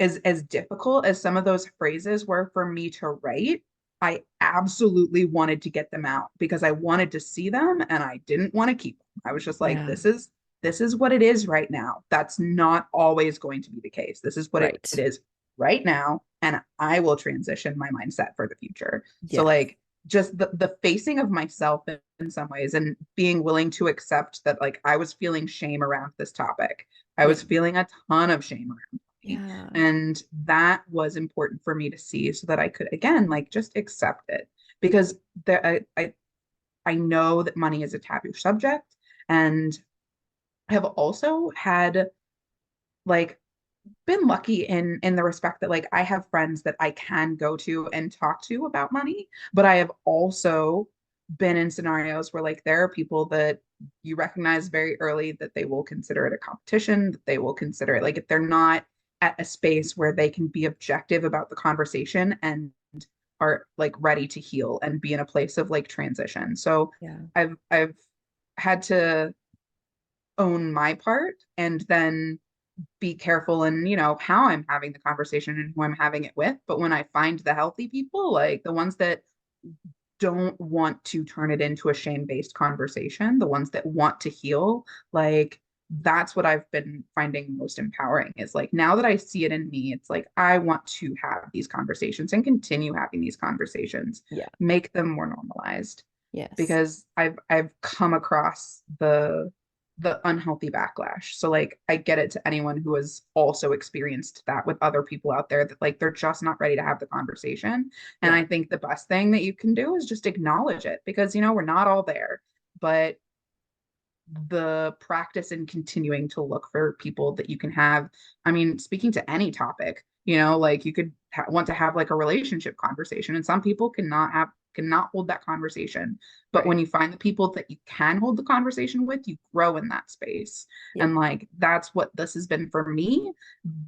as difficult as some of those phrases were for me to write, I absolutely wanted to get them out because I wanted to see them and I didn't want to keep them. I was just like, Yeah. this is what it is right now. That's not always going to be the case. This is what it Right. is right now, and I will transition my mindset for the future. So Yes. like just the facing of myself in some ways and being willing to accept that like I was feeling shame around this topic. I Yeah. was feeling a ton of shame around me. Yeah. And that was important for me to see so that I could again like just accept it because there I know that money is a taboo subject and have also had like been lucky in the respect that like I have friends that I can go to and talk to about money, but I have also been in scenarios where like there are people that you recognize very early that they will consider it a competition, that they will consider it like if they're not at a space where they can be objective about the conversation and are like ready to heal and be in a place of like transition. So Yeah. I've had to own my part and then be careful in, how I'm having the conversation and who I'm having it with. But when I find the healthy people, like the ones that don't want to turn it into a shame-based conversation, the ones that want to heal, like that's what I've been finding most empowering is like now that I see it in me, it's like I want to have these conversations and continue having these conversations, Yeah. make them more normalized Yes. because I've come across the unhealthy backlash. So like I get it to anyone who has also experienced that with other people out there that like they're just not ready to have the conversation. And Yeah. I think the best thing that you can do is just acknowledge it because we're not all there. But the practice in continuing to look for people that you can have. I mean, speaking to any topic, like you could want to have like a relationship conversation, and some people cannot hold that conversation. But Right. when you find the people that you can hold the conversation with, you grow in that space. Yeah. And like that's what this has been for me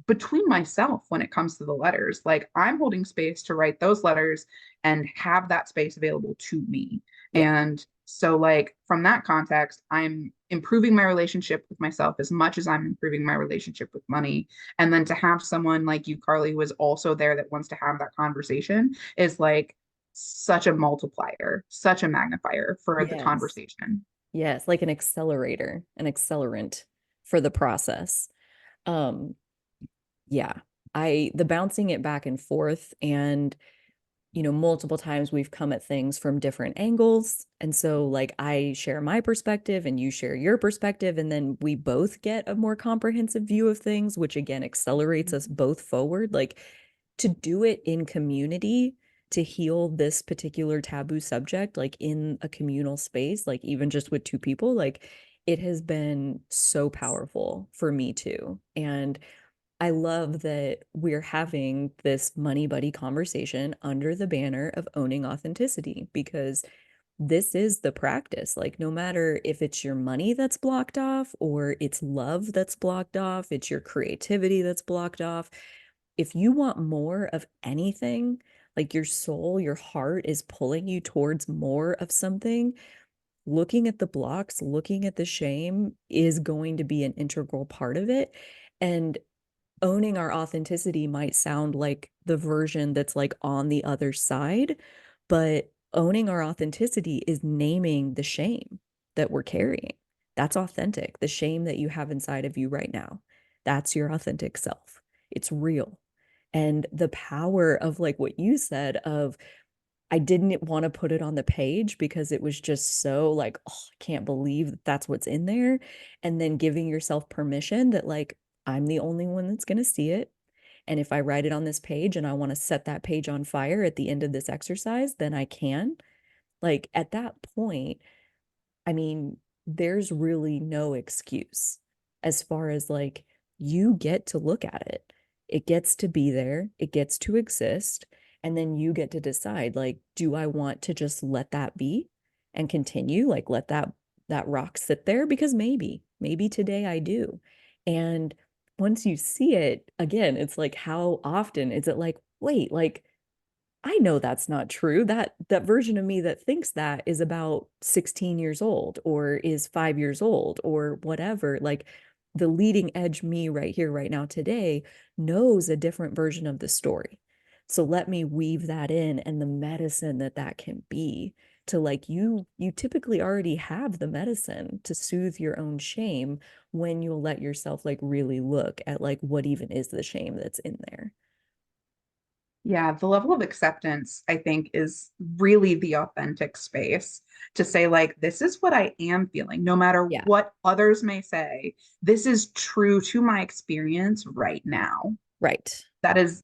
between myself when it comes to the letters. Like I'm holding space to write those letters and have that space available to me. Yeah. And so, like, from that context, I'm improving my relationship with myself as much as I'm improving my relationship with money. And then to have someone like you, Carly, who is also there that wants to have that conversation is like such a multiplier, such a magnifier for the Yes. conversation. Yes. Like an accelerator, an accelerant for the process. Um, yeah. The bouncing it back and forth and multiple times we've come at things from different angles. And so, like, I share my perspective and you share your perspective. And then we both get a more comprehensive view of things, which again accelerates us both forward. Like, to do it in community, to heal this particular taboo subject, like in a communal space, like even just with two people, like, it has been so powerful for me too. And I love that we're having this money buddy conversation under the banner of owning authenticity because this is the practice. Like, no matter if it's your money that's blocked off or it's love that's blocked off, it's your creativity that's blocked off. If you want more of anything, like your soul, your heart is pulling you towards more of something, looking at the blocks, looking at the shame is going to be an integral part of it. And owning our authenticity might sound like the version that's like on the other side, but owning our authenticity is naming the shame that we're carrying. That's authentic. The shame that you have inside of you right now, that's your authentic self. It's real. And the power of like what you said of I didn't want to put it on the page because it was just so like, oh, I can't believe that that's what's in there. And then giving yourself permission that like, I'm the only one that's going to see it. And if I write it on this page and I want to set that page on fire at the end of this exercise, then I can. Like at that point, I mean, there's really no excuse as far as like you get to look at it. It gets to be there, it gets to exist, and then you get to decide like, do I want to just let that be and continue, like let that rock sit there because maybe today I do. And once you see it, again, it's like how often is it like, wait, like I know that's not true. That version of me that thinks that is about 16 years old or is 5 years old or whatever. Like the leading edge me right here right now today knows a different version of the story. So let me weave that in and the medicine that that can be to like you typically already have the medicine to soothe your own shame when you'll let yourself like really look at like what even is the shame that's in there. Yeah, the level of acceptance, I think, is really the authentic space to say, like, this is what I am feeling, no matter Yeah, what others may say. This is true to my experience right now. right. That is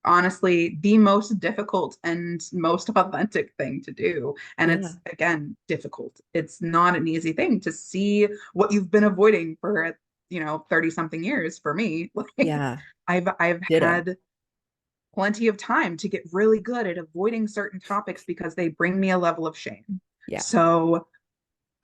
honestly the most difficult and most authentic thing to do. And Yeah. it's, again, difficult. It's not an easy thing to see what you've been avoiding for, 30 something years for me. Like, Yeah. I've Ditto. had plenty of time to get really good at avoiding certain topics because they bring me a level of shame. Yeah. So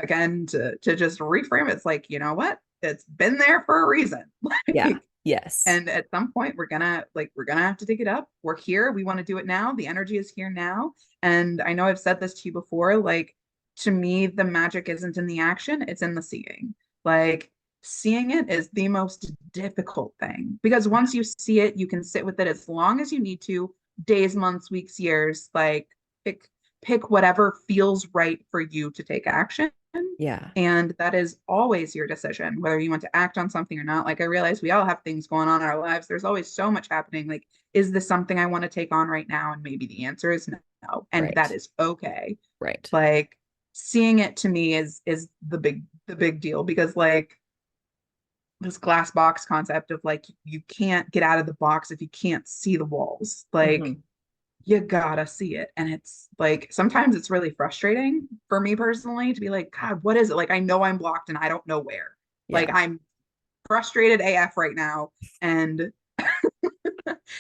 again, to just reframe it, it's like, you know what? It's been there for a reason. Yeah. Like, Yes. and at some point we're gonna have to dig it up. We're here. We want to do it now. The energy is here now. And I know I've said this to you before, like to me, the magic isn't in the action, it's in the seeing. Like seeing it is the most difficult thing because once you see it, you can sit with it as long as you need to, days, months, weeks, years, like pick pick whatever feels right for you to take action. Yeah. And that is always your decision, whether you want to act on something or not. Like, I realize we all have things going on in our lives. There's always so much happening. Like, is this something I want to take on right now? And maybe the answer is no. And that Right. is okay. Right. Like, seeing it to me is the big deal because like this glass box concept of like you can't get out of the box if you can't see the walls. Like Hmm. you gotta see it. And it's like sometimes it's really frustrating for me personally to be like, God, what is it? Like I know I'm blocked and I don't know where. Like Yeah. I'm frustrated AF right now. And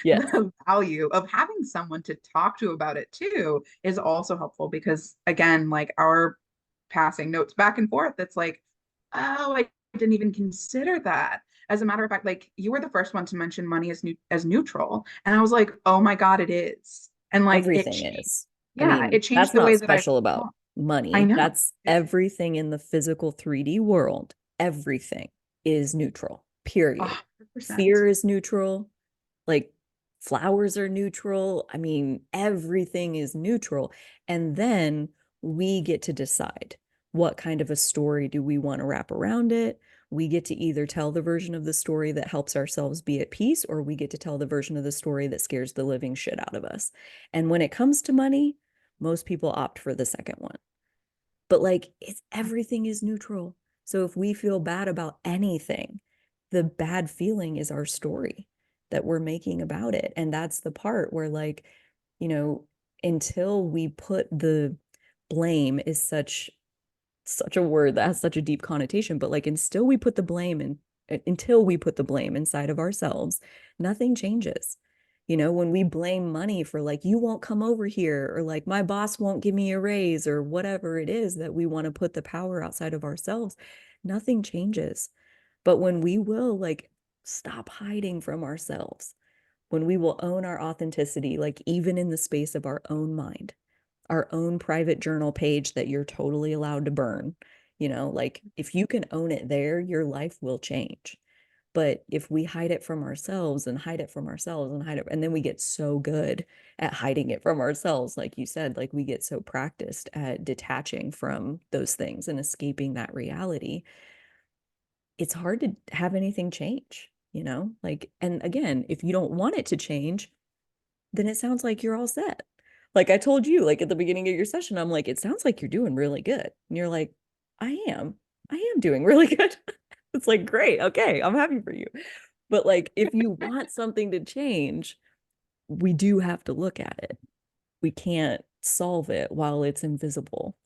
Yes. the value of having someone to talk to about it too is also helpful because again, like our passing notes back and forth, it's like, oh, I didn't even consider that. As a matter of fact, like you were the first one to mention money as neutral. And I was like, oh my God, it is. And like it Everything changed. is. I Yeah, mean, it changed that's the not way that I special saw. about I money. know. That's It's everything in the physical 3D world. Everything is neutral, period. 100%. Fear is neutral. Like flowers are neutral. I mean, everything is neutral. And then we get to decide what kind of a story do we want to wrap around it. We get to either tell the version of the story that helps ourselves be at peace, or we get to tell the version of the story that scares the living shit out of us. And when it comes to money, most people opt for the second one. But like it's everything is neutral. So if we feel bad about anything, the bad feeling is our story that we're making about it. And that's the part where like, you know, until we put the blame is such a word that has such a deep connotation, but like until we put the blame in until we put the blame inside of ourselves, nothing changes. You know, when we blame money for like, you won't come over here, or like, my boss won't give me a raise, or whatever it is that we want to put the power outside of ourselves, nothing changes. But when we will like stop hiding from ourselves, when we will own our authenticity, like even in the space of our own mind, our own private journal page that you're totally allowed to burn. Like if you can own it there, your life will change. But if we hide it from ourselves and hide it from ourselves and hide it, and then we get so good at hiding it from ourselves, like you said, like we get so practiced at detaching from those things and escaping that reality, it's hard to have anything change. Like, and again, if you don't want it to change, then it sounds like you're all set. Like I told you, like at the beginning of your session, I'm like, it sounds like you're doing really good. And you're like, I am doing really good. It's like, great. Okay. I'm happy for you. But like, if you want something to change, we do have to look at it. We can't solve it while it's invisible.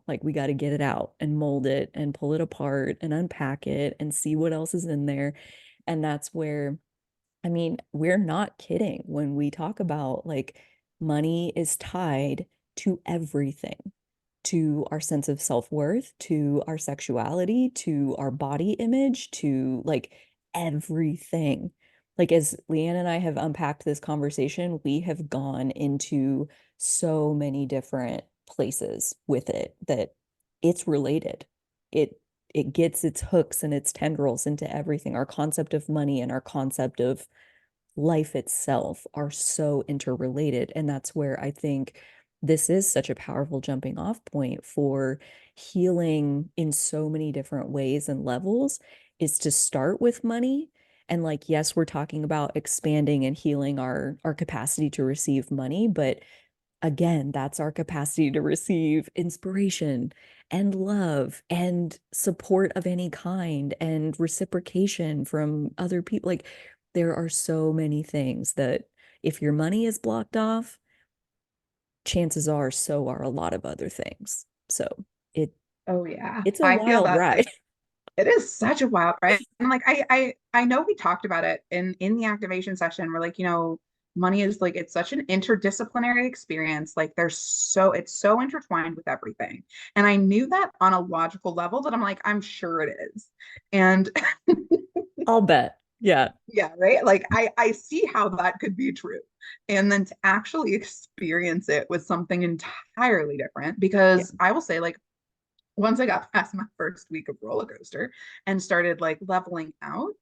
Like we got to get it out and mold it and pull it apart and unpack it and see what else is in there. And that's where, I mean, we're not kidding when we talk about like money is tied to everything, to our sense of self-worth, to our sexuality, to our body image, to like everything. Like as Leanne and I have unpacked this conversation, we have gone into so many different places with it that it's related. It it gets its hooks and its tendrils into everything. Our concept of money and our concept of life itself are so interrelated. And that's where I think this is such a powerful jumping off point for healing in so many different ways and levels is to start with money. And like, yes, we're talking about expanding and healing our capacity to receive money, but again, that's our capacity to receive inspiration and love and support of any kind and reciprocation from other people. Like, there are so many things that if your money is blocked off, chances are so are a lot of other things. So it Oh yeah. it's a I feel wild that ride. like it is such a wild ride. And like I know we talked about it in the activation session. We're like, money is like it's such an interdisciplinary experience. Like it's so intertwined with everything. And I knew that on a logical level that I'm like, I'm sure it is. And I'll bet. Yeah. yeah, right. Like I see how that could be true. And then to actually experience it was something entirely different Yeah. because I will say, like, once I got past my first week of roller coaster and started like leveling out,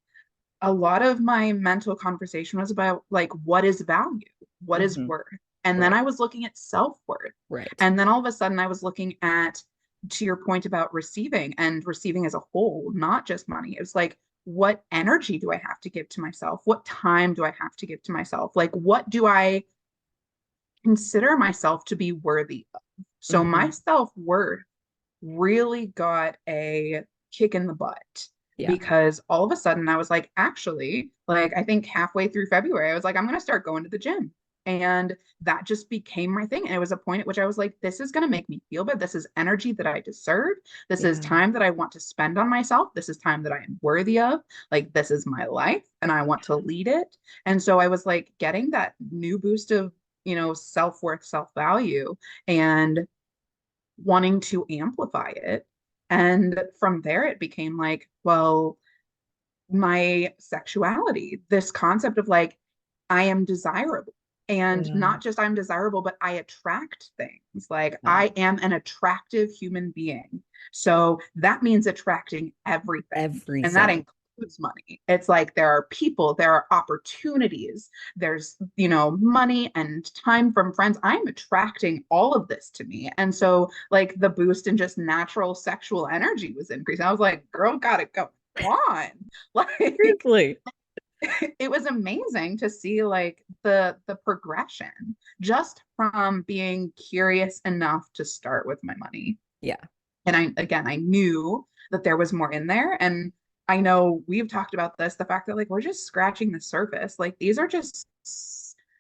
a lot of my mental conversation was about like what is value, what is Hmm. worth. And then Right. I was looking at self-worth. Right. And then all of a sudden I was looking at, to your point about receiving and receiving as a whole, not just money. It was like, what energy do I have to give to myself? What time do I have to give to myself? Like, what do I consider myself to be worthy of? So my Hmm. self-worth really got a kick in the butt Yeah. because all of a sudden I was like, actually, like I think halfway through February, I was like, I'm going to start going to the gym. And that just became my thing. And it was a point at which I was like, this is going to make me feel good. This is energy that I deserve. This is Yeah. time that I want to spend on myself. This is time that I am worthy of. Like, this is my life and I want to lead it. And so I was like getting that new boost of, self worth, self value. And wanting to amplify it. And from there, it became like, well, my sexuality, this concept of like, I am desirable. And Yeah. not just I'm desirable, but I attract things. Like Yeah. I am an attractive human being. So that means attracting everything. And that Everything. includes money. It's like there are people, there are opportunities, there's, money and time from friends. I'm attracting all of this to me. And so, like, the boost in just natural sexual energy was increasing. I was like, girl, got it go on. Like, Seriously. it was amazing to see like the progression just from being curious enough to start with my money. Yeah. And I knew that there was more in there. And I know we've talked about this, the fact that like we're just scratching the surface. Like these are just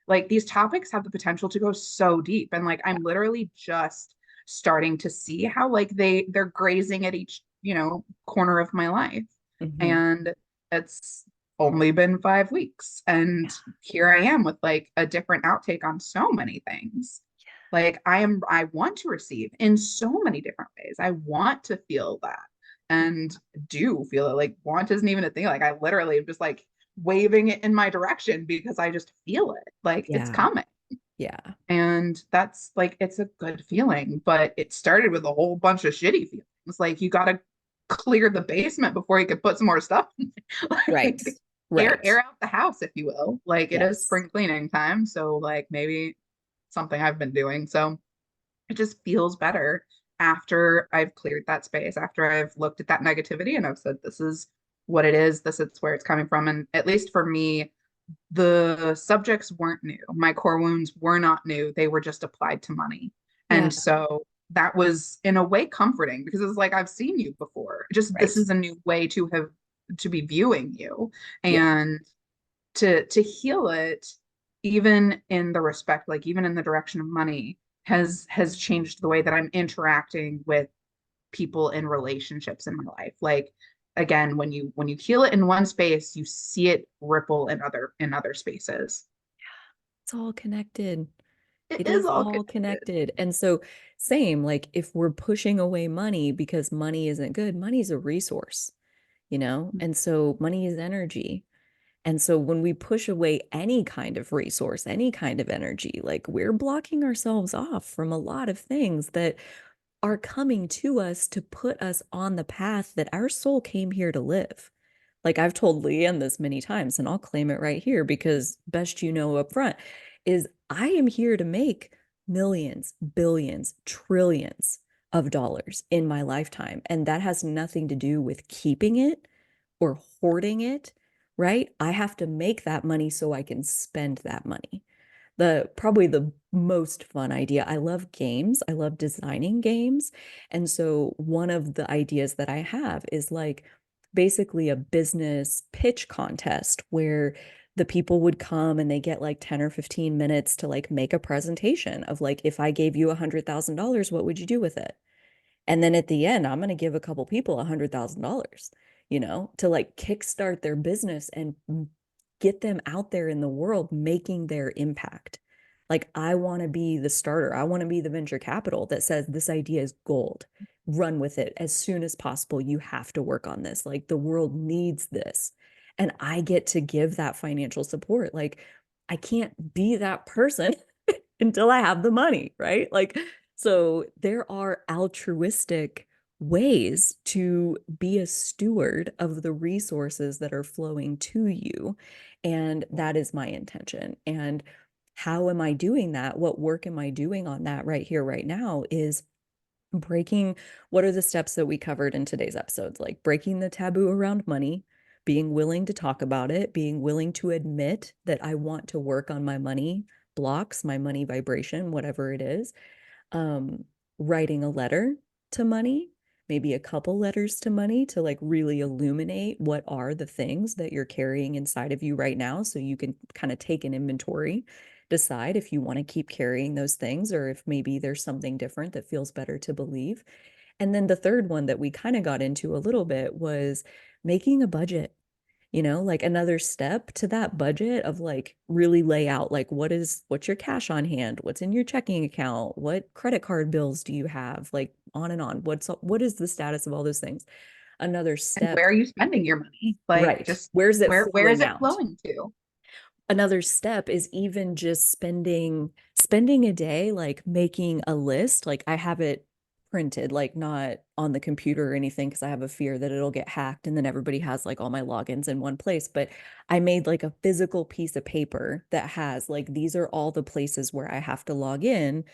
like these topics have the potential to go so deep. And like Yeah. I'm literally just starting to see how like they're grazing at each, corner of my life. Hmm. And it's only been 5 weeks. And here I am with like a different outtake on so many things. Like I want to receive in so many different ways. I want to feel that and do feel it. Like want isn't even a thing. Like I literally am just like waving it in my direction because I just feel it. Like it's Yeah. coming. Yeah. And that's like, it's a good feeling, but it started with a whole bunch of shitty feelings. Like, you got to clear the basement before you could put some more stuff in there. Right. Like, Right. air out the house, if you will. Like, it is Yes. spring cleaning time. So, like, maybe something I've been doing. So it just feels better after I've cleared that space, after I've looked at that negativity and I've said, this is what it is, this is where it's coming from. And at least for me, the subjects weren't new. My core wounds were not new. They were just applied to money. Yeah. And so that was in a way comforting because it's like, I've seen you before. Just this Right. is a new way to be viewing you. Yeah. And to heal it, even in the respect, like even in the direction of money, has changed the way that I'm interacting with people in relationships in my life. Like, again, when you heal it in one space, you see it ripple in other spaces. It's all connected. It It is is all all connected. connected. And so, same, like if we're pushing away money because money isn't good, money's a resource, you know? And so, money is energy. And so, when we push away any kind of resource, any kind of energy, like we're blocking ourselves off from a lot of things that are coming to us to put us on the path that our soul came here to live. Like I've told Leanne this many times, and I'll claim it right here because best you know up front is I am here to make millions, billions, trillions of dollars in my lifetime. And that has nothing to do with keeping it or hoarding it, right? I have to make that money so I can spend that money. The probably the most fun idea. I love games. I love designing games. And so one of the ideas that I have is like basically a business pitch contest where the people would come and they get like 10 or 15 minutes to like make a presentation of like if I gave you $100,000, what would you do with it? And then at the end, I'm going to give a couple people $100,000, to like kickstart their business and get them out there in the world making their impact. Like, I want to be the starter. I want to be the venture capital that says this idea is gold. Run with it as soon as possible. You have to work on this. Like, the world needs this. And I get to give that financial support. Like, I can't be that person until I have the money, right? Like, so there are altruistic ways to be a steward of the resources that are flowing to you. And that is my intention. And how am I doing that? What work am I doing on that right here, right now is breaking what are the steps that we covered in today's episodes, like breaking the taboo around money, being willing to talk about it, being willing to admit that I want to work on my money blocks, my money vibration, whatever it is, um, writing a letter to money, maybe a couple letters to money to like really illuminate what are the things that you're carrying inside of you right now. So you can kind of take an inventory, decide if you want to keep carrying those things or if maybe there's something different that feels better to believe. And then the third one that we kind of got into a little bit was making a budget, like another step to that budget of like really lay out like what's your cash on hand, what's in your checking account, what credit card bills do you have, like on and on. What is the status of all those things? Another And step, where are you spending your money? Like, right. just Where's it where is flowing it out? flowing to? Another step is even just spending a day like making a list. Like I have it printed, like not on the computer or anything because I have a fear that it'll get hacked and then everybody has like all my logins in one place. But I made like a physical piece of paper that has like these are all the places where I have to log in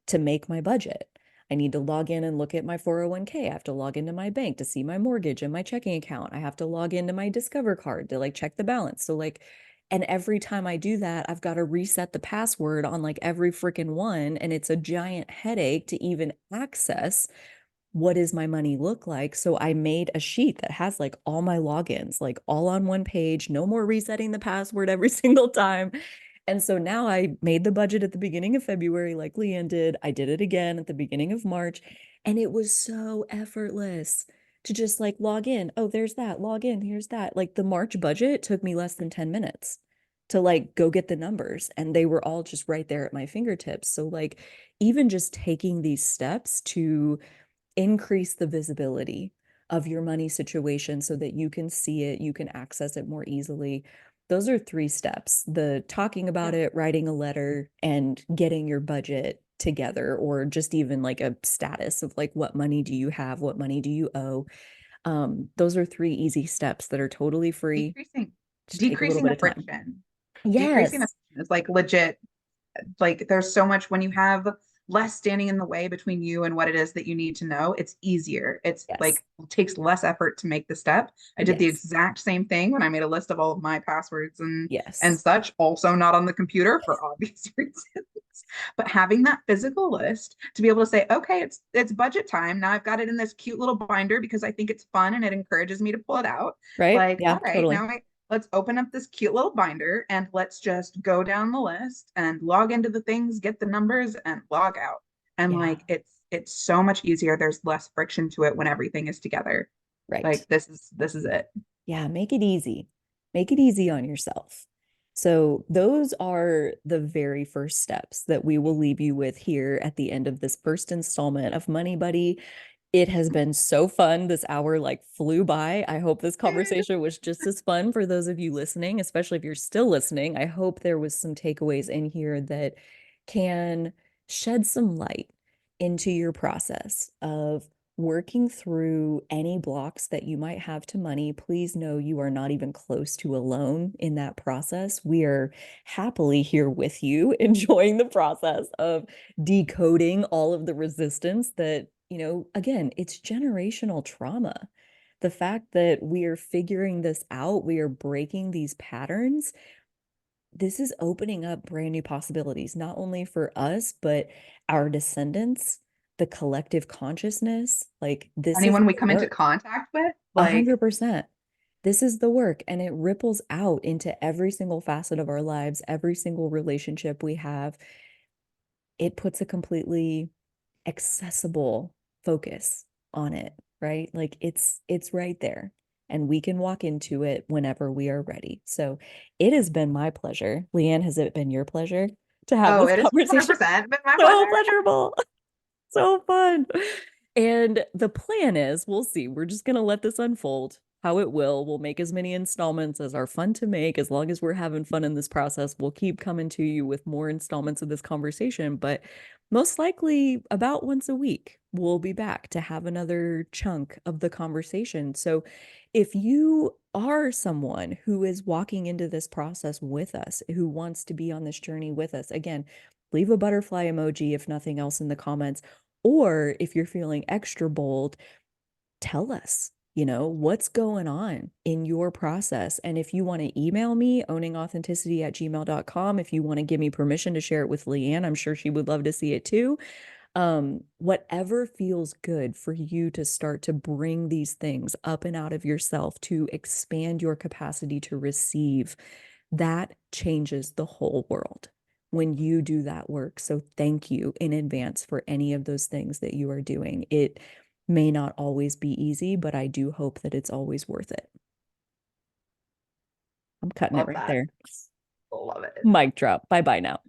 to make my budget. I need to log in and look at my 401k. I have to log into my bank to see my mortgage and my checking account. I have to log into my Discover card to like check the balance. So like and every time I do that, I've got to reset the password on like every freaking one. And it's a giant headache to even access what does my money look like. So I made a sheet that has like all my logins, like all on one page, no more resetting the password every single time. And so now I made the budget at the beginning of February, like Leanne did. I did it again at the beginning of March. And it was so effortless to just like log in. Oh, there's that. Log in. Here's that. Like the March budget took me less than 10 minutes to like go get the numbers. And they were all just right there at my fingertips. So, like, even just taking these steps to increase the visibility of your money situation so that you can see it, you can access it more easily. those are three steps: the talking about Yeah. it, writing a letter, and getting your budget together, or just even like a status of like, what money do you have? What money do you owe? Those are three easy steps that are totally free. Decreasing Just take a little decreasing bit the of time. friction. Decreasing the Yes. friction is like legit. Like there's so much when you have less standing in the way between you and what it is that you need to know, it's easier. It's Yes. like it takes less effort to make the step. I did the Yes. exact same thing when I made a list of all of my passwords and Yes. such, also not on the computer for obvious reasons. But having that physical list to be able to say, okay, it's budget time. Now I've got it in this cute little binder because I think it's fun and it encourages me to pull it out. Right? Like, Yeah, all right, totally. let's open up this cute little binder and let's just go down the list and log into the things, get the numbers and log out. And Yeah. like it's so much easier. There's less friction to it when everything is together. Right. Like this is it. Yeah, make it easy. Make it easy on yourself. So, those are the very first steps that we will leave you with here at the end of this first installment of Money Buddy. It has been so fun. This hour like flew by. I hope this conversation was just as fun for those of you listening, especially if you're still listening. I hope there was some takeaways in here that can shed some light into your process of working through any blocks that you might have to money. Please know you are not even close to alone in that process. We are happily here with you, enjoying the process of decoding all of the resistance that, again, it's generational trauma. The fact that we are figuring this out, we are breaking these patterns, this is opening up brand new possibilities, not only for us, but our descendants, the collective consciousness. Like, this is Anyone we the come into work. contact with, A like, hundred percent. This is the work, and it ripples out into every single facet of our lives, every single relationship we have. It puts a completely accessible focus on it, right? Like, it's right there, and we can walk into it whenever we are ready. So it has been my pleasure. Leigh Anne, has it been your pleasure to have oh, this it is conversation? 100% been my So pleasure. pleasurable. So fun. And the plan is, we'll see. We're just going to let this unfold how it will. We'll make as many installments as are fun to make. As long as we're having fun in this process, we'll keep coming to you with more installments of this conversation. But most likely, about once a week, we'll be back to have another chunk of the conversation. So if you are someone who is walking into this process with us, who wants to be on this journey with us, again, leave a butterfly emoji, if nothing else, in the comments. Or if you're feeling extra bold, tell us, what's going on in your process. And if you want to email me, owningauthenticity@gmail.com, if you want to give me permission to share it with Leigh Anne, I'm sure she would love to see it too. Whatever feels good for you to start to bring these things up and out of yourself, to expand your capacity to receive, that changes the whole world when you do that work. So thank you in advance for any of those things that you are doing. It may not always be easy, but I do hope that it's always worth it. I'm cutting it Love right that. there. Love it. Mic drop. Bye bye now.